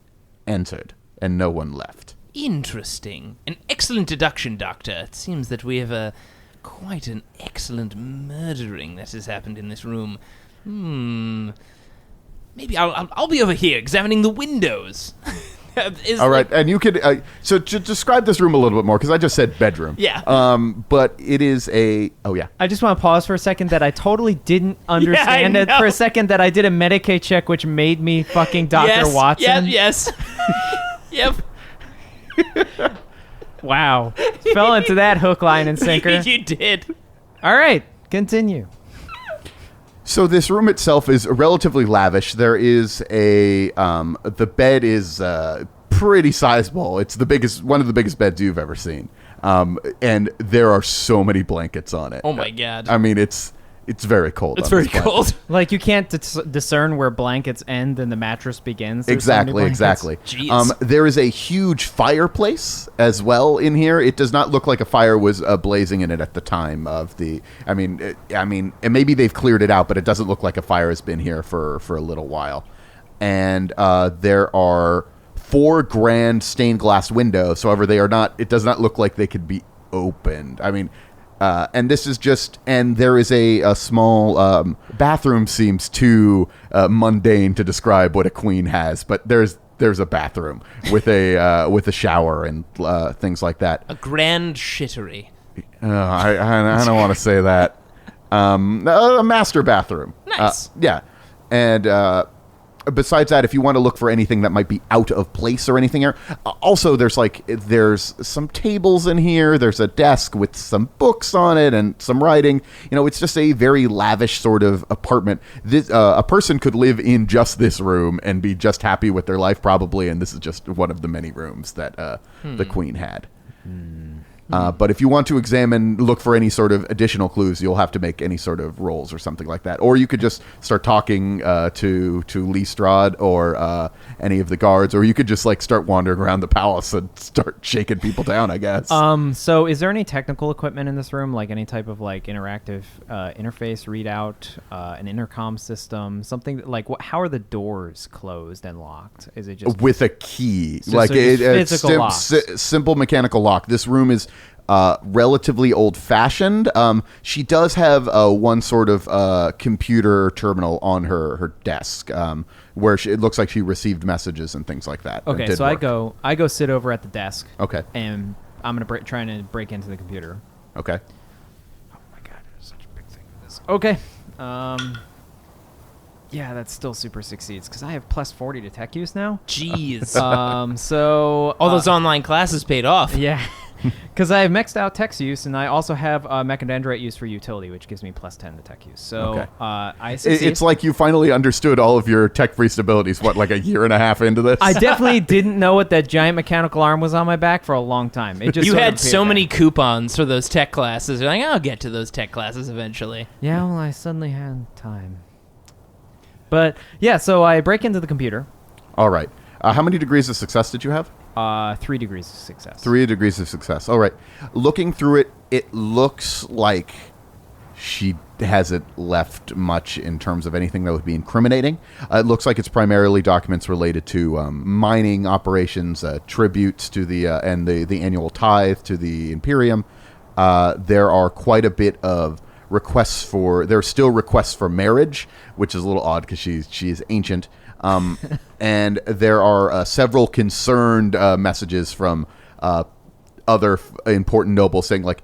entered, and no one left. Interesting. An excellent deduction, Doctor. It seems that we have quite an excellent murdering that has happened in this room. Maybe I'll be over here examining the windows. All right, and you could so to describe this room a little bit more, because I just said bedroom. Yeah. But it is a I just want to pause for a second that I totally didn't understand it for a second that I did a Medicaid check, which made me fucking Dr. Watson. Yes. Yep. Wow. Fell into that hook, line, and sinker. You did. All right, continue. So this room itself is relatively lavish. There is the bed is pretty sizable. It's one of the biggest beds you've ever seen. And there are so many blankets on it. Oh my God. I mean, it's very cold. It's on very this planet. cold. Like you can't discern where blankets end and the mattress begins. There's so many Exactly. blankets. Jeez. There is a huge fireplace as well in here. It does not look like a fire was blazing in it at the time of the. I mean, and maybe they've cleared it out, but it doesn't look like a fire has been here for a little while. And there are 4 grand stained glass windows. However, they are not. It does not look like they could be opened. I mean. And this is and there is a small bathroom. Seems too mundane to describe what a queen has, but there's a bathroom with a shower and things like that. A grand shittery. I don't want to say that. A master bathroom. Nice. Yeah, and besides that, if you want to look for anything that might be out of place or anything here, also there's some tables in here. There's a desk with some books on it and some writing. It's just a very lavish sort of apartment. This a person could live in just this room and be just happy with their life probably. And this is just one of the many rooms that the queen had. But if you want to look for any sort of additional clues, you'll have to make any sort of rolls or something like that. Or you could just start talking to Lee Strahd or any of the guards, or you could just start wandering around the palace and start shaking people down, I guess. So is there any technical equipment in this room, like any type of interactive interface readout, an intercom system, something how are the doors closed and locked? Is it just with a key, So just physical locks. simple mechanical lock. This room is relatively old-fashioned. She does have one sort of computer terminal on her desk, where it looks like she received messages and things like that. Okay, so I go sit over at the desk. Okay. And I'm gonna trying to break into the computer. Okay. Oh my god, there's such a big thing for this. Okay. Yeah, that still super succeeds because I have plus 40 to tech use now. Jeez. So All those online classes paid off. Yeah, because I have maxed out tech use, and I also have mechadendrite use for utility, which gives me plus 10 to tech use. So Okay. I succeed. It's like you finally understood all of your tech-priest abilities, like a year and a half into this? I definitely didn't know what that giant mechanical arm was on my back for a long time. It just You sort had of so appeared many there. coupons for those tech classes. You're like, I'll get to those tech classes eventually. Yeah, well, I suddenly had time. But yeah, so I break into the computer. All right. How many degrees of success did you have? 3 degrees of success. 3 degrees of success. All right. Looking through it, it looks like she hasn't left much in terms of anything that would be incriminating. It looks like it's primarily documents related to mining operations, tributes to the and the annual tithe to the Imperium. There are quite a bit of requests for. There are still requests for marriage, which is a little odd because she's ancient. And there are several concerned messages from other important nobles saying, like,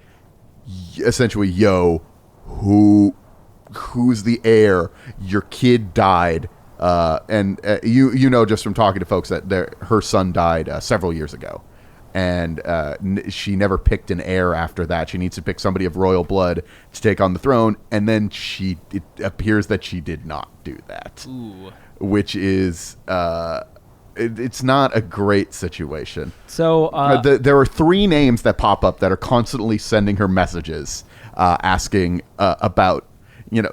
essentially, yo, who's the heir? Your kid died, and you know just from talking to folks that her son died several years ago, and she never picked an heir after that. She needs to pick somebody of royal blood to take on the throne, and then it appears that she did not do that. Ooh. Which is it's not a great situation. So There are 3 names that pop up that are constantly sending her messages asking about,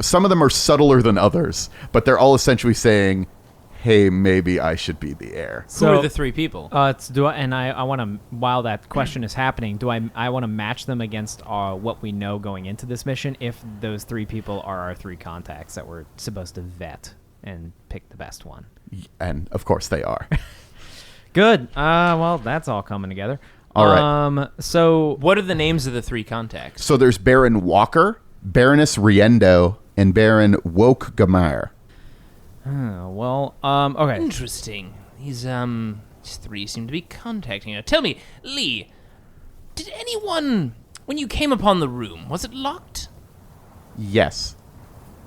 some of them are subtler than others, but they're all essentially saying, hey, maybe I should be the heir. Who are the 3 people? I want to, while that question is happening, I want to match them against what we know going into this mission if those 3 people are our 3 contacts that we're supposed to vet and pick the best one. And, of course, they are. Good. Well, that's all coming together. All right. So What are the names of the 3 contacts? So there's Baron Walker, Baroness Riendo, and Baron Woke Gamire. okay. Interesting. These 3 seem to be contacting her. Tell me, Lee, did anyone, when you came upon the room, was it locked? Yes.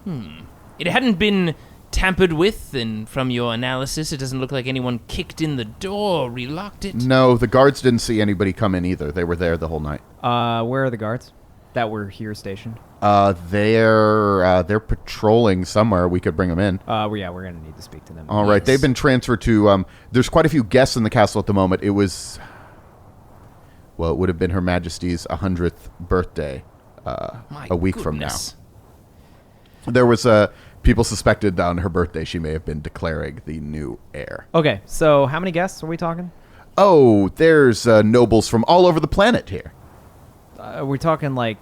It hadn't been tampered with, and from your analysis, it doesn't look like anyone kicked in the door or relocked it. No, the guards didn't see anybody come in either. They were there the whole night. Where are the guards that were here stationed? They're patrolling somewhere. We could bring them in. Yeah, we're gonna need to speak to them. All right, Yes. they've been transferred to. There's quite a few guests in the castle at the moment. It was, well, it would have been Her Majesty's 100th birthday My a week goodness. from now. There was people suspected on her birthday she may have been declaring the new heir. Okay, so how many guests are we talking? Oh, there's nobles from all over the planet here. Are we talking like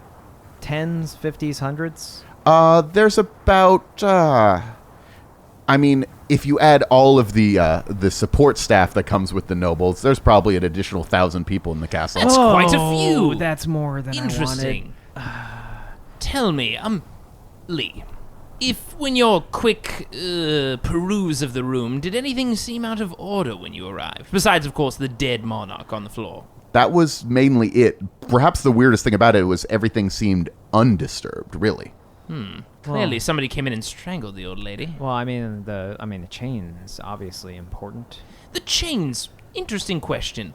10s, 50s, 100s? There's about. I mean, if you add all of the support staff that comes with the nobles, there's probably an additional 1,000 people in the castle. That's quite a few. That's more than Interesting. Tell me, Lee, if when your quick peruse of the room, did anything seem out of order when you arrived? Besides, of course, the dead monarch on the floor. That was mainly it. Perhaps the weirdest thing about it was everything seemed undisturbed, really. Clearly, somebody came in and strangled the old lady. Well, I mean the chain is obviously important. The chains. Interesting question.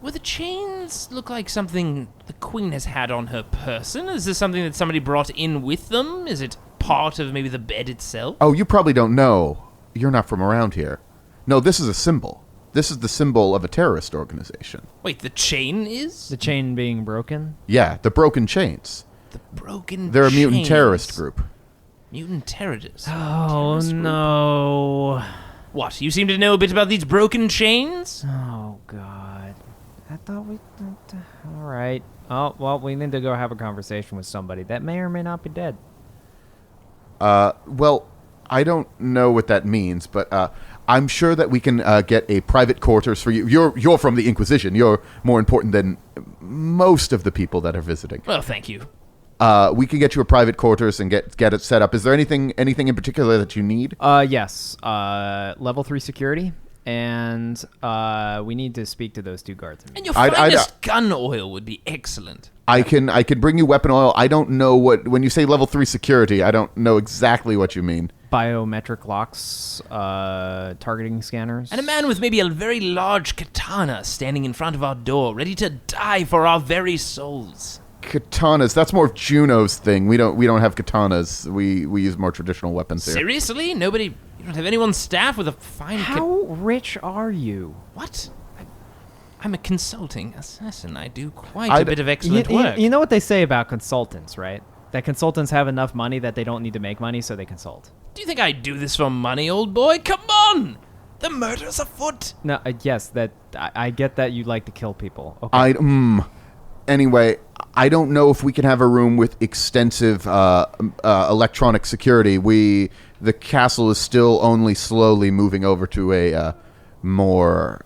Were the chains look like something the queen has had on her person? Is this something that somebody brought in with them? Is it part of maybe the bed itself? Oh, you probably don't know. You're not from around here. No, this is a symbol. This is the symbol of a terrorist organization. Wait, the chain is? The chain being broken? Yeah, the broken chains. The broken They're a mutant chains. terrorist group. Mutant terrorists. Oh no. What, you seem to know a bit about these broken chains? Oh god. I thought we all right. Oh, well, we need to go have a conversation with somebody that may or may not be dead. Well, I don't know what that means, but I'm sure that we can get a private quarters for you. You're from the Inquisition. You're more important than most of the people that are visiting. Well, thank you. We can get you a private quarters and get it set up. Is there anything in particular that you need? Yes. Level 3 security, and we need to speak to those 2 guards. And your finest gun oil would be excellent. I can bring you weapon oil. I don't know when you say level 3 security, I don't know exactly what you mean. Biometric locks, targeting scanners. And a man with maybe a very large katana standing in front of our door, ready to die for our very souls. Katanas, that's more of Juno's thing. We don't have katanas. We use more traditional weapons here. Seriously? You don't have anyone staff with a fine... How rich are you? What? I'm a consulting assassin. I do quite a bit of excellent work. You know what they say about consultants, right? That consultants have enough money that they don't need to make money, so they consult. Do you think I do this for money, old boy? Come on! The murder's afoot! No, yes, that I get that you like to kill people. Okay. Anyway, I don't know if we can have a room with extensive electronic security. The castle is still only slowly moving over to a more...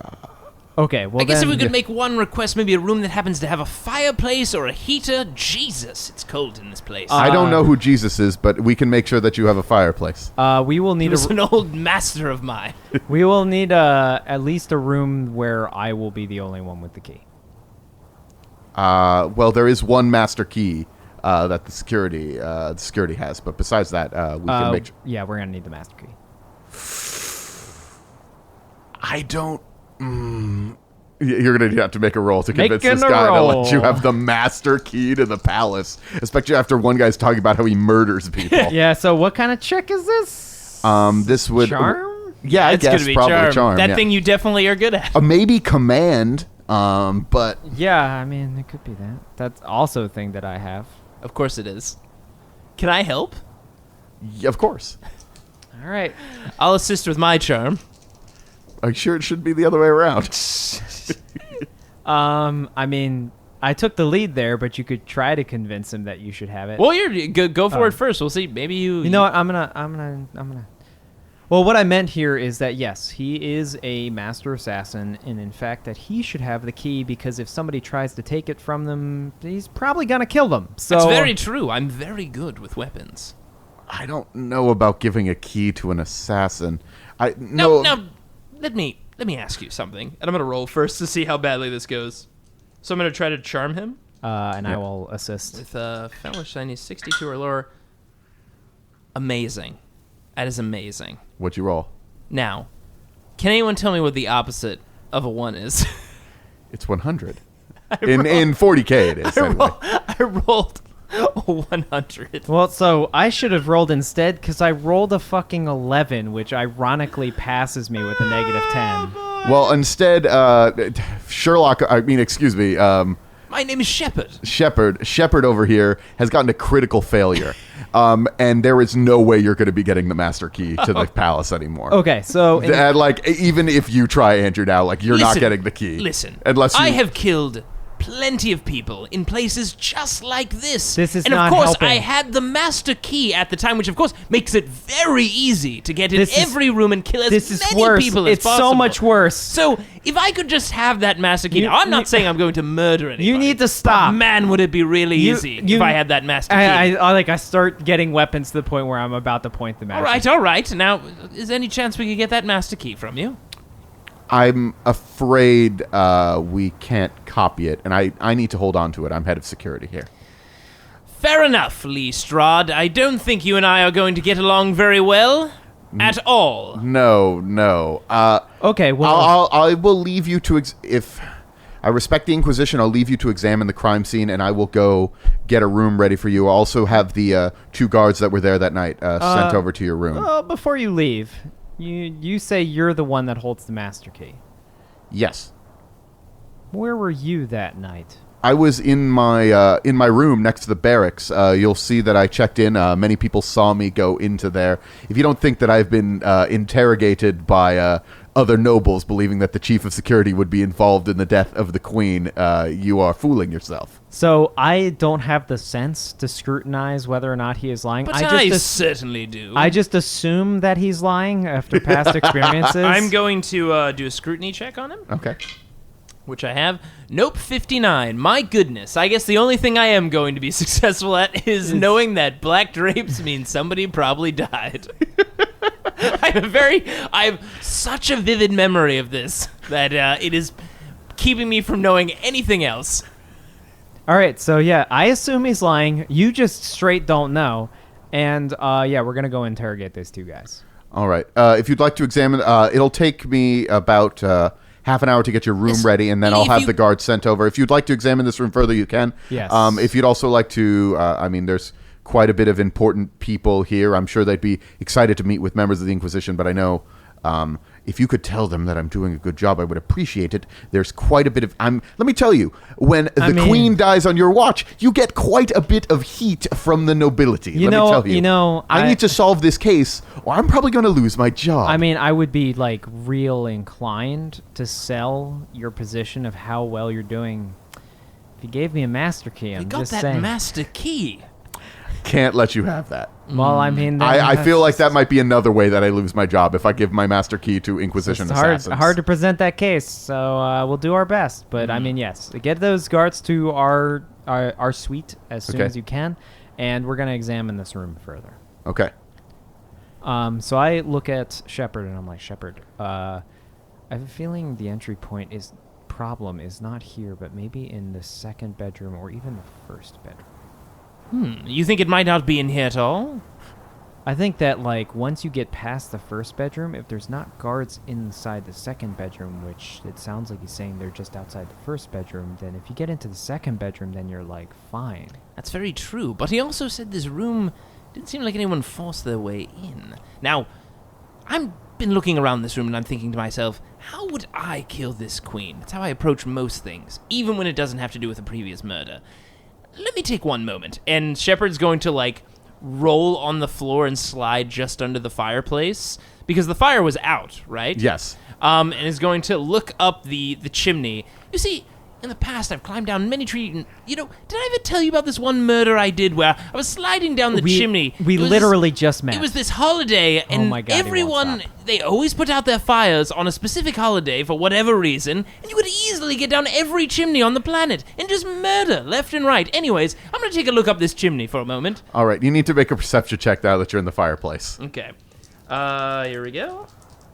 Okay, well I guess then, if we could make one request, maybe a room that happens to have a fireplace or a heater. Jesus, it's cold in this place. I don't know who Jesus is, but we can make sure that you have a fireplace. We will need he was an old master of mine. We will need at least a room where I will be the only one with the key. Well, there is one master key that the security has, but besides that, we can make sure. Yeah, we're gonna need the master key. I don't... You're going to have to make a roll to convince Making this a guy to roll. let you have the master key to the palace. Especially after one guy's talking about how he murders people. Yeah, so what kind of trick is this? This would... Charm? Yeah, I It's guess gonna be probably charm. That yeah. thing you definitely are good at. Maybe command, but... Yeah, I mean, it could be that. That's also a thing that I have. Of course it is. Can I help? Yeah, of course. All right. I'll assist with my charm. I'm sure it should be the other way around. I mean, I took the lead there, but you could try to convince him that you should have it. Well, go for it first. We'll see. Maybe you... You know what? I'm gonna. Well, what I meant here is that yes, he is a master assassin, and in fact, that he should have the key because if somebody tries to take it from them, he's probably gonna kill them. So That's very true. I'm very good with weapons. I don't know about giving a key to an assassin. Now, let me ask you something, and I'm gonna roll first to see how badly this goes. So I'm gonna try to charm him. And I will assist. With fellow shiny 62 or lower. Amazing. That is amazing. What'd you roll? Now, can anyone tell me what the opposite of a 1 is? It's 100. In 40K it is. I rolled a 100. Well, so I should have rolled instead because I rolled a fucking 11, which ironically passes me with a -10. Well, instead, excuse me, My name is Shepard. Shepard over here has gotten a critical failure. And there is no way you're going to be getting the master key to the palace anymore. Okay, so even if you try, Andrew, now, you're not getting the key. Listen, unless I have killed plenty of people in places just like this. This is and not of course, helping. I had the master key at the time, which of course makes it very easy to get in every room and kill as many people as possible. It's so much worse. So if I could just have that master key, now, I'm not saying I'm going to murder anybody. You need to stop. But man, would it be really easy if I had that master key. I start getting weapons to the point where I'm about to point the master. All right. Now, is there any chance we could get that master key from you? I'm afraid we can't copy it, and I need to hold on to it. I'm head of security here. Fair enough, Lee Strahd. I don't think you and I are going to get along very well at all. No. Okay, well... I will leave you to... if I respect the Inquisition, I'll leave you to examine the crime scene, and I will go get a room ready for you. I'll also have the 2 guards that were there that night sent over to your room. Before you leave... You say you're the one that holds the master key. Yes. Where were you that night? I was in my room next to the barracks. You'll see that I checked in. Many people saw me go into there. If you don't think that I've been interrogated by other nobles believing that the chief of security would be involved in the death of the queen, you are fooling yourself. So I don't have the sense to scrutinize whether or not he is lying. But I certainly do. I just assume that he's lying after past experiences. I'm going to do a scrutiny check on him. Okay. Which I have. Nope, 59. My goodness. I guess the only thing I am going to be successful at is knowing that black drapes means somebody probably died. I have such a vivid memory of this that it is keeping me from knowing anything else. All right, so yeah, I assume he's lying. You just straight don't know. And yeah, we're going to go interrogate these two guys. All right. If you'd like to examine, it'll take me about half an hour to get your room ready, and then I'll have the guards sent over. If you'd like to examine this room further, you can. Yes. If you'd also like to, there's quite a bit of important people here. I'm sure they'd be excited to meet with members of the Inquisition, but I know if you could tell them that I'm doing a good job, I would appreciate it. There's quite a bit of... let me tell you, when the queen dies on your watch, you get quite a bit of heat from the nobility. Let me tell you. I need to solve this case, or I'm probably going to lose my job. I mean, I would be, like, real inclined to sell your position of how well you're doing if you gave me a master key. I'm just saying. You got that master key. Can't let you have that. Well, I mean... I feel like that might be another way that I lose my job if I give my master key to Inquisition assassins. It's hard to present that case, so we'll do our best. But, I mean, yes, get those guards to our suite as soon as you can, and we're going to examine this room further. Okay. So I look at Shepard, and I'm like, Shepard, I have a feeling the entry point problem is not here, but maybe in the second bedroom or even the first bedroom. You think it might not be in here at all? I think that, like, once you get past the first bedroom, if there's not guards inside the second bedroom, which it sounds like he's saying they're just outside the first bedroom, then if you get into the second bedroom, then you're, like, fine. That's very true, but he also said this room didn't seem like anyone forced their way in. Now, I've been looking around this room and I'm thinking to myself, how would I kill this queen? That's how I approach most things, even when it doesn't have to do with a previous murder. Let me take one moment. And Shepard's going to, like, roll on the floor and slide just under the fireplace, because the fire was out, right? Yes. And is going to look up the chimney. You see, in the past, I've climbed down many trees. And, did I ever tell you about this one murder I did where I was sliding down the chimney? We literally just met. It was this holiday, and my God, everyone, they always put out their fires on a specific holiday for whatever reason, and you could easily get down every chimney on the planet and just murder left and right. Anyways, I'm going to take a look up this chimney for a moment. All right, you need to make a perception check now that you're in the fireplace. Okay. Here we go.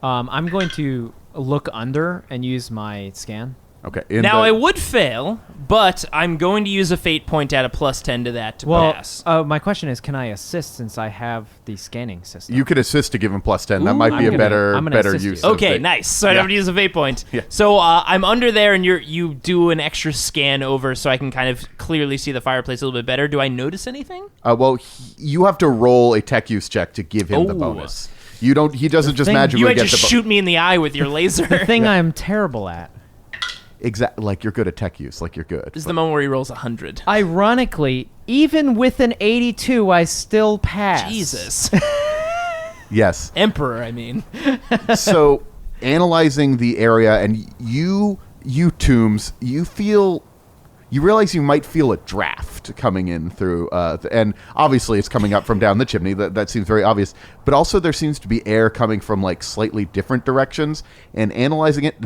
I'm going to look under and use my scan. Okay. Now, I would fail, but I'm going to use a fate point at a +10 to that to pass. My question is, can I assist since I have the scanning system? You could assist to give him +10. That might be a better use. Okay, nice. So I don't have to use a fate point. Yeah. So I'm under there, and you do an extra scan over so I can kind of clearly see the fireplace a little bit better. Do I notice anything? You have to roll a tech use check to give him the bonus. You don't. He doesn't just magically You get might just shoot me in the eye with your laser. The thing I'm terrible at. Exactly, like you're good at tech use, like you're good. This is the moment where he rolls 100. Ironically, even with an 82, I still pass. Jesus. Yes. Emperor, I mean. So, analyzing the area, and you Tooms, you realize you might feel a draft coming in through, and obviously it's coming up from down the chimney. That seems very obvious. But also there seems to be air coming from like slightly different directions. And analyzing it,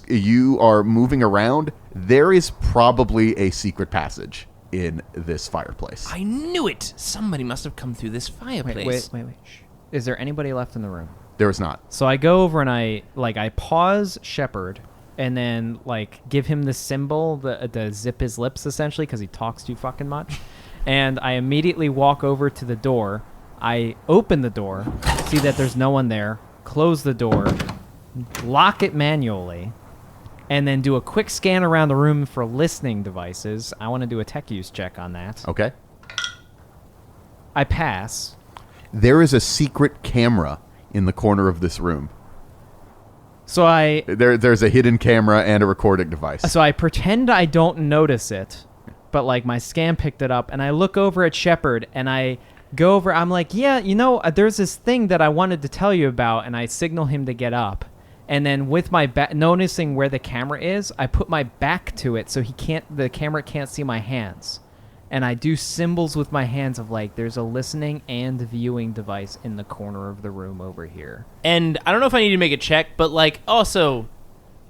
you are moving around. There is probably a secret passage in this fireplace. I knew it. Somebody must have come through this fireplace. Wait. Shh. Is there anybody left in the room? There is not. So I go over and I pause Shepard. And then, like, give him the symbol, the zip his lips, essentially, because he talks too fucking much. And I immediately walk over to the door. I open the door, see that there's no one there, close the door, lock it manually, and then do a quick scan around the room for listening devices. I want to do a tech use check on that. Okay. I pass. There is a secret camera in the corner of this room. So there's a hidden camera and a recording device. So I pretend I don't notice it, but like my scan picked it up, and I look over at Shepard and I go over. I'm like, yeah, there's this thing that I wanted to tell you about, and I signal him to get up, And then with my back, noticing where the camera is, I put my back to it so the camera can't see my hands. And I do symbols with my hands of like, there's a listening and viewing device in the corner of the room over here. And I don't know if I need to make a check, but like, also,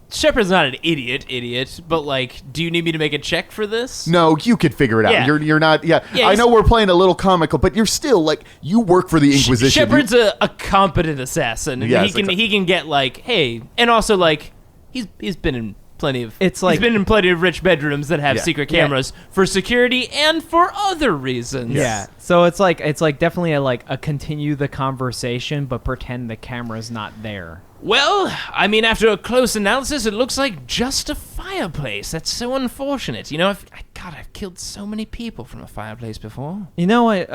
Shepard's not an idiot, but like, do you need me to make a check for this? No, you could figure it out. Yeah. You're not. Yeah, I he's- know we're playing a little comical, but you're still like you work for the Inquisition. Shepard's a competent assassin, and Yes, he can get like, hey, and also like, he's been in plenty of It's like- he's been in plenty of rich bedrooms that have Yeah. secret cameras for security and for other reasons. Yeah. So it's like definitely a continue the conversation, but pretend the camera's not there. Well, I mean, after a close analysis, it looks like just a fireplace. That's so unfortunate. You know, I've killed so many people from a fireplace before. You know what?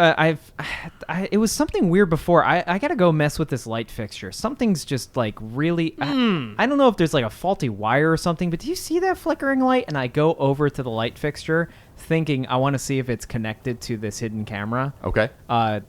It was something weird before. I gotta go mess with this light fixture. Something's just like really. I don't know if there's like a faulty wire or something, but do you see that flickering light? And I go over to the light fixture, thinking I want to see if it's connected to this hidden camera. Okay.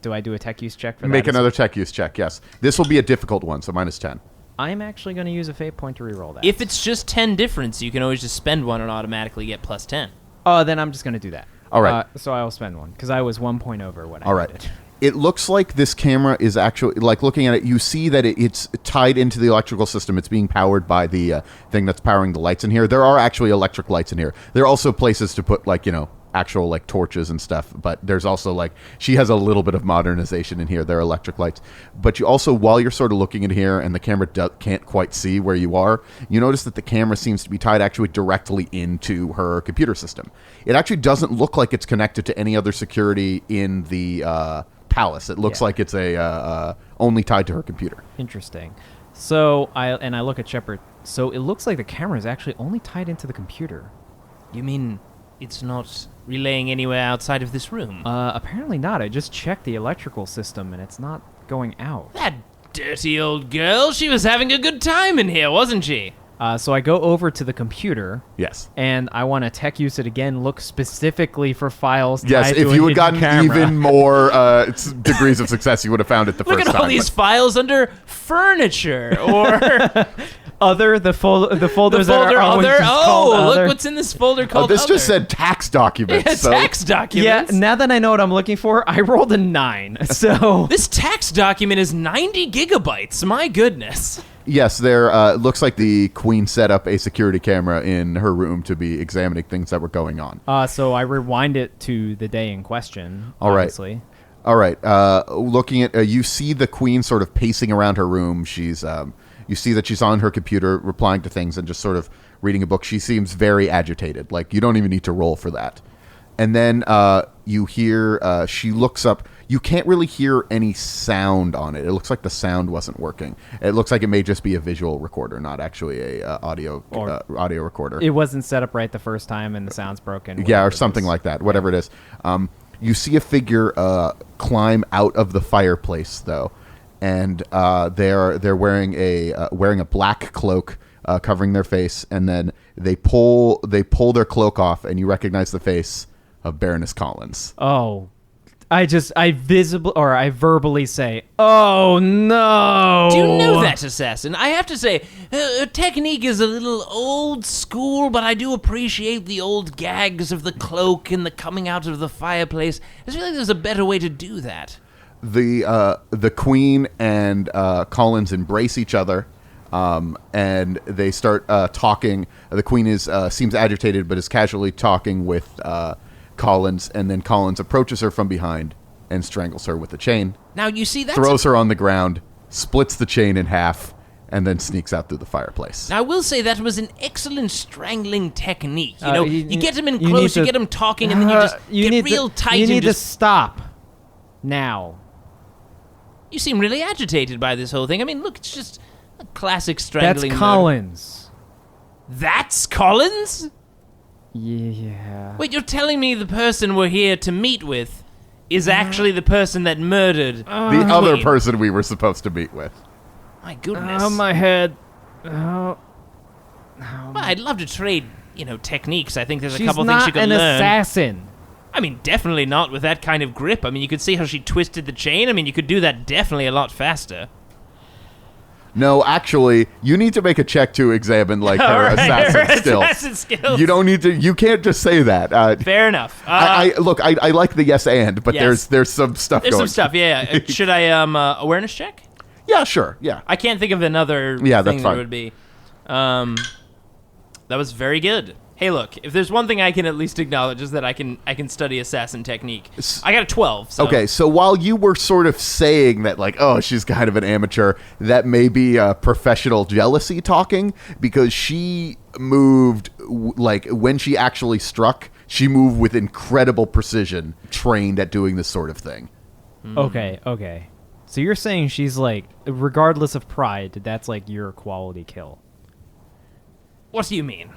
Do I do a tech use check for that? Make another tech use check. Yes, this will be a difficult one, so -10. I'm actually going to use a fate point to reroll that. If it's just 10 difference, you can always just spend one and automatically get plus 10. Oh, then I'm just going to do that. All right. So I'll spend one because I was 1 point over when I All right. did it. It looks like this camera is actually, like looking at it, you see that it's tied into the electrical system. It's being powered by the thing that's powering the lights in here. There are actually electric lights in here. There are also places to put, like, actual, like, torches and stuff. But there's also, like, she has a little bit of modernization in here. There are electric lights. But you also, while you're sort of looking in here and the camera can't quite see where you are, you notice that the camera seems to be tied actually directly into her computer system. It actually doesn't look like it's connected to any other security in the palace. It looks like it's only tied to her computer. Interesting. So I look at Shepard. So it looks like the camera is actually only tied into the computer. You mean it's not relaying anywhere outside of this room? Apparently not. I just checked the electrical system and it's not going out. That dirty old girl, she was having a good time in here, wasn't she? So I go over to the computer. Yes. And I want to tech use it again. Look specifically for files. Yes, tied if to you a had gotten hidden camera. even more degrees of success, you would have found it the Look first at time. all these files under furniture or Other the folders the folder that are always other. just called Oh, other. look what's in this folder called this other. just said tax documents. Yeah, so tax Yeah, documents. now that I know what I'm looking for, I rolled a 9. So This tax document is 90 gigabytes. My goodness. yes, there looks like the queen set up a security camera in her room to be examining things that were going on. so I rewind it to the day in question. All right. Obviously. All right. Looking at you see the queen sort of pacing around her room. She's you see that she's on her computer replying to things and just sort of reading a book. She seems very agitated. Like, you don't even need to roll for that. And then you hear she looks up. You can't really hear any sound on it. It looks like the sound wasn't working. It looks like it may just be a visual recorder, not actually a audio recorder. It wasn't set up right the first time and the sound's broken. Yeah, whatever or it something is. like that. Whatever it is. You see a figure climb out of the fireplace, though, and they're wearing a black cloak covering their face, and then they pull their cloak off, and you recognize the face of Baroness Collins. Oh. I verbally say, "Oh no!" Do you know that assassin? I have to say, her technique is a little old school, but I do appreciate the old gags of the cloak and the coming out of the fireplace. I feel like there's a better way to do that. The Queen and Collins embrace each other, and they start talking. The Queen seems agitated, but is casually talking with Collins, and then Collins approaches her from behind and strangles her with the chain. Now, you see, that's... Throws her on the ground, splits the chain in half, and then sneaks out through the fireplace. Now, I will say that was an excellent strangling technique. You Uh, you get him in you close, need you to- get him talking, and then you just get real tight You and need to just... stop now. You seem really agitated by this whole thing. I mean, look, it's just a classic strangling... That's murder. Collins. That's Collins? Yeah. Wait, you're telling me the person we're here to meet with is actually the person that murdered The other Queen? person we were supposed to meet with. My goodness. Oh, my head. Oh. Well, I'd love to trade, techniques. I think there's a She's couple not things you could an learn. assassin. I mean, definitely not with that kind of grip. I mean, you could see how she twisted the chain. I mean, you could do that definitely a lot faster. No, actually, you need to make a check to examine like her assassin skills. Assassin skills. You don't need to. You can't just say that. Fair enough. I like the yes and, but Yes. there's some stuff. There's going. some stuff. Yeah. Should I awareness check? Yeah, sure. Yeah. I can't think of another Yeah, thing that's that fine. would be. That was very good. Hey, look, if there's one thing I can at least acknowledge is that I can study assassin technique. I got a 12. So. Okay, so while you were sort of saying that, like, oh, she's kind of an amateur, that may be professional jealousy talking, because she moved, like, when she actually struck, she moved with incredible precision, trained at doing this sort of thing. Okay. So you're saying she's like, regardless of pride, that's like your quality kill. What do you mean?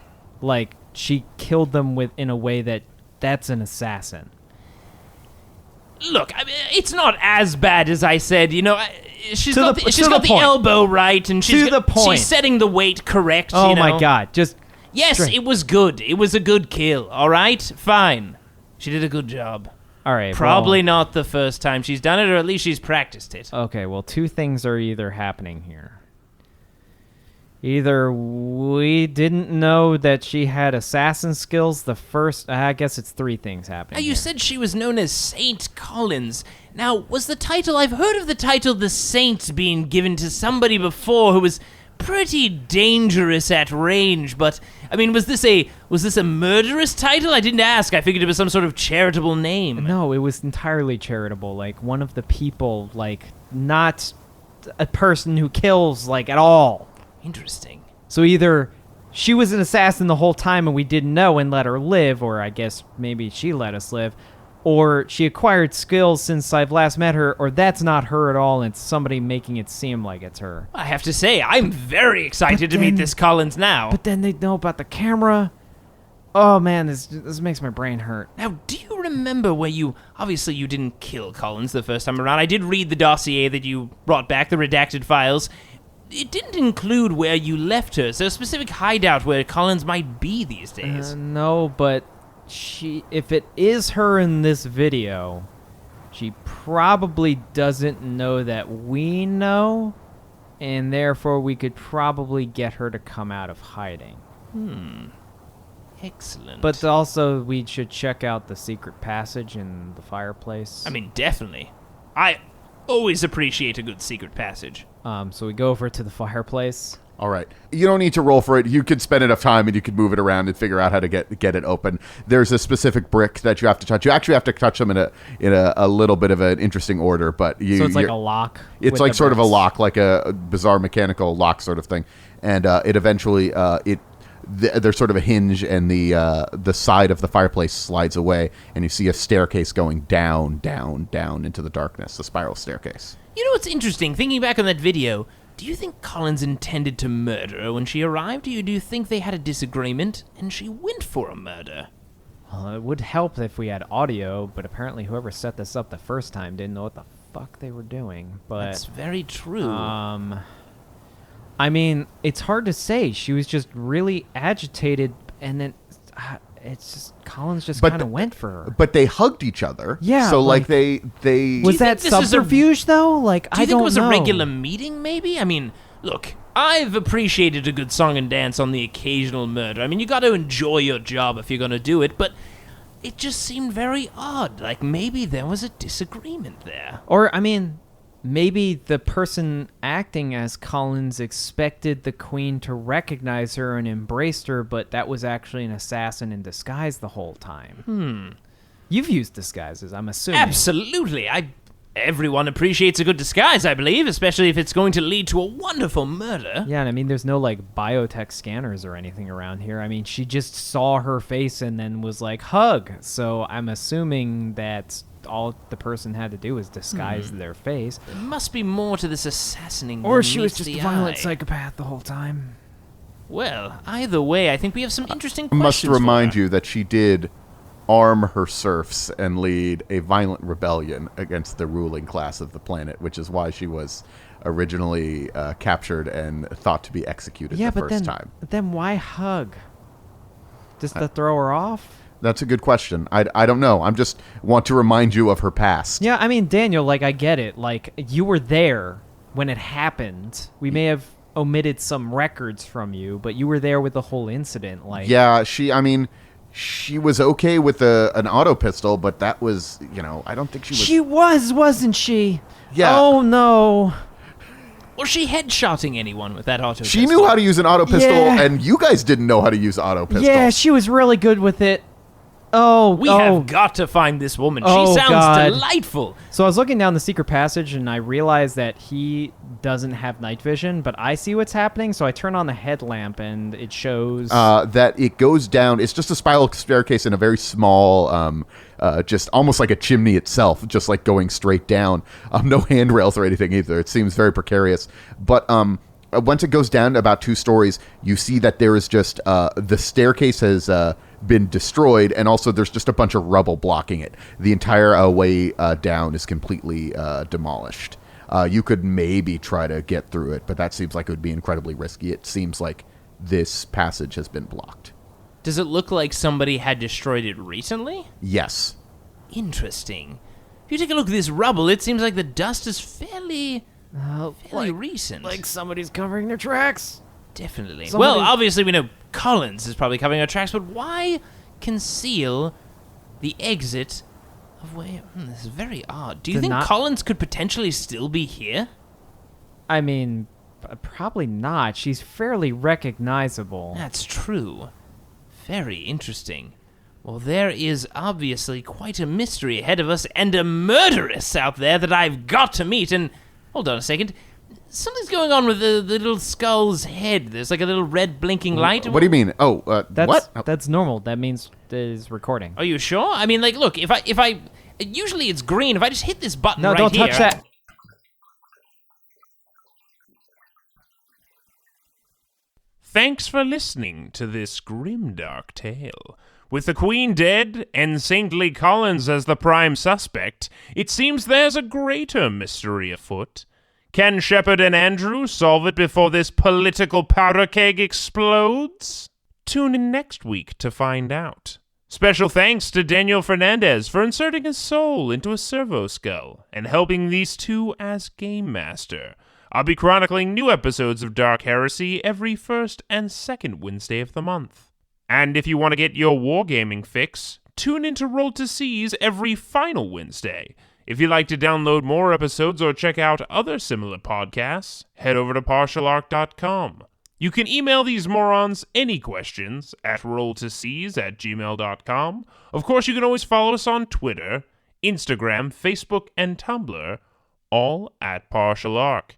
Like, she killed them in a way that's an assassin. Look, I mean, it's not as bad as I said. You know, she's To got the- the, she's to got the the point. elbow right, and she's To the point. she's setting the weight correct. Oh you know? my god, just Yes, straight. it was good. It was a good kill. All right, fine. She did a good job. All right. Probably not the first time she's done it, or at least she's practiced it. Okay, well, two things are either happening here. Either we didn't know that she had assassin skills the first... I guess it's three things happening Now, you here. said she was known as Saint Collins. Now, was the title... I've heard of the title The Saint being given to somebody before who was pretty dangerous at range, but... I mean, was this a murderous title? I didn't ask. I figured it was some sort of charitable name. No, it was entirely charitable. Like, one of the people, like, not a person who kills, like, at all. Interesting. So either she was an assassin the whole time and we didn't know and let her live, or I guess maybe she let us live, or she acquired skills since I've last met her, or that's not her at all and it's somebody making it seem like it's her. I have to say, I'm very excited to then- meet this Collins now. But then they know about the camera. Oh man, this makes my brain hurt. Now, do you remember where obviously you didn't kill Collins the first time around. I did read the dossier that you brought back, the redacted files. It didn't include where you left her, so a specific hideout where Collins might be these days. No, but if it is her in this video, she probably doesn't know that we know, and therefore we could probably get her to come out of hiding. Excellent. But also, we should check out the secret passage in the fireplace. I mean, definitely. I always appreciate a good secret passage. So we go over to the fireplace. All right. You don't need to roll for it. You could spend enough time and you could move it around and figure out how to get it open. There's a specific brick that you have to touch. You actually have to touch them in a little bit of an interesting order, but So it's like a lock. It's with like the sort of a bricks. lock, like a bizarre mechanical lock sort of thing. And it eventually there's sort of a hinge, and the side of the fireplace slides away, and you see a staircase going down, down, down into the darkness, the spiral staircase. You know what's interesting? Thinking back on that video, do you think Collins intended to murder her when she arrived, or do you think they had a disagreement and she went for a murder? Well, it would help if we had audio, but apparently whoever set this up the first time didn't know what the fuck they were doing. But That's very true. I mean, it's hard to say. She was just really agitated, and then it's just Collins just But kind of went for her. But they hugged each other. Yeah, So like like- they Was you that think this is a- subterfuge though? Like Do you I think don't it was know. a regular meeting, maybe? I mean, look, I've appreciated a good song and dance on the occasional murder. I mean, you got to enjoy your job if you're going to do it, but it just seemed very odd. Like, maybe there was a disagreement there. Or I mean, maybe the person acting as Collins expected the queen to recognize her and embraced her, but that was actually an assassin in disguise the whole time. You've used disguises, I'm assuming. Absolutely. Everyone appreciates a good disguise, I believe, especially if it's going to lead to a wonderful murder. Yeah, and I mean, there's no, like, biotech scanners or anything around here. I mean, she just saw her face and then was like, hug. So I'm assuming that all the person had to do was disguise their face. There must be more to this assassinating Or than she was meets just the a violent eye. psychopath the whole time. Well, either way, I think we have some interesting I must questions remind for her. you that she did arm her serfs and lead a violent rebellion against the ruling class of the planet, which is why she was originally captured and thought to be executed the first time. Then why hug? Just to throw her off? That's a good question. I don't know. I'm just want to remind you of her past. Yeah, I mean, Daniel, like, I get it. Like, you were there when it happened. We may have omitted some records from you, but you were there with the whole incident. Like, Yeah, she was okay with an auto pistol, but that was, I don't think she was. wasn't she? Yeah. Oh no. Was she headshotting anyone with that auto She pistol? knew how to use an auto pistol, Yeah. and you guys didn't know how to use auto pistol. Yeah, she was really good with it. Oh, We have got to find this woman. Oh, She sounds God. delightful. So I was looking down the secret passage, and I realized that he doesn't have night vision, but I see what's happening, so I turn on the headlamp, and it shows... that it goes down. It's just a spiral staircase in a very small, just almost like a chimney itself, just like going straight down. No handrails or anything either. It seems very precarious. But once it goes down about 2 stories, you see that there is just the staircase has been destroyed, and also there's just a bunch of rubble blocking it. The entire way down is completely demolished. You could maybe try to get through it, but that seems like it would be incredibly risky. It seems like this passage has been blocked. Does it look like somebody had destroyed it recently? Yes. Interesting. If you take a look at this rubble, it seems like the dust is fairly recent. like somebody's covering their tracks. Definitely. Somebody- Well, obviously we know Collins is probably covering our tracks, but why conceal the exit of where... this is very odd. Do you think Collins could potentially still be here? I mean, probably not. She's fairly recognizable. That's true. Very interesting. Well, there is obviously quite a mystery ahead of us and a murderess out there that I've got to meet. And hold on a second. Something's going on with the little skull's head. There's like a little red blinking light. What do you mean? Oh, That's, what? That's normal. That means it is recording. Are you sure? I mean, like, look, if I usually it's green. If I just hit this button No, right don't here... touch that. Thanks for listening to this grimdark tale. With the Queen dead and Saintly Collins as the prime suspect, it seems there's a greater mystery afoot. Can Shepard and Andrew solve it before this political powder keg explodes? Tune in next week to find out. Special thanks to Daniel Fernandez for inserting his soul into a Servo skull and helping these two as Game Master. I'll be chronicling new episodes of Dark Heresy every first and second Wednesday of the month. And if you want to get your wargaming fix, tune into Roll to Seas every final Wednesday. If you'd like to download more episodes or check out other similar podcasts, head over to partialarc.com. You can email these morons any questions at rolltoseas@gmail.com. Of course, you can always follow us on Twitter, Instagram, Facebook, and Tumblr, all at Partial Arc.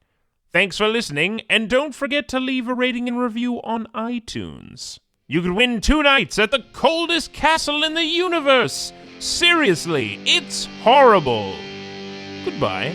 Thanks for listening, and don't forget to leave a rating and review on iTunes. You could win 2 nights at the coldest castle in the universe! Seriously, it's horrible! Goodbye.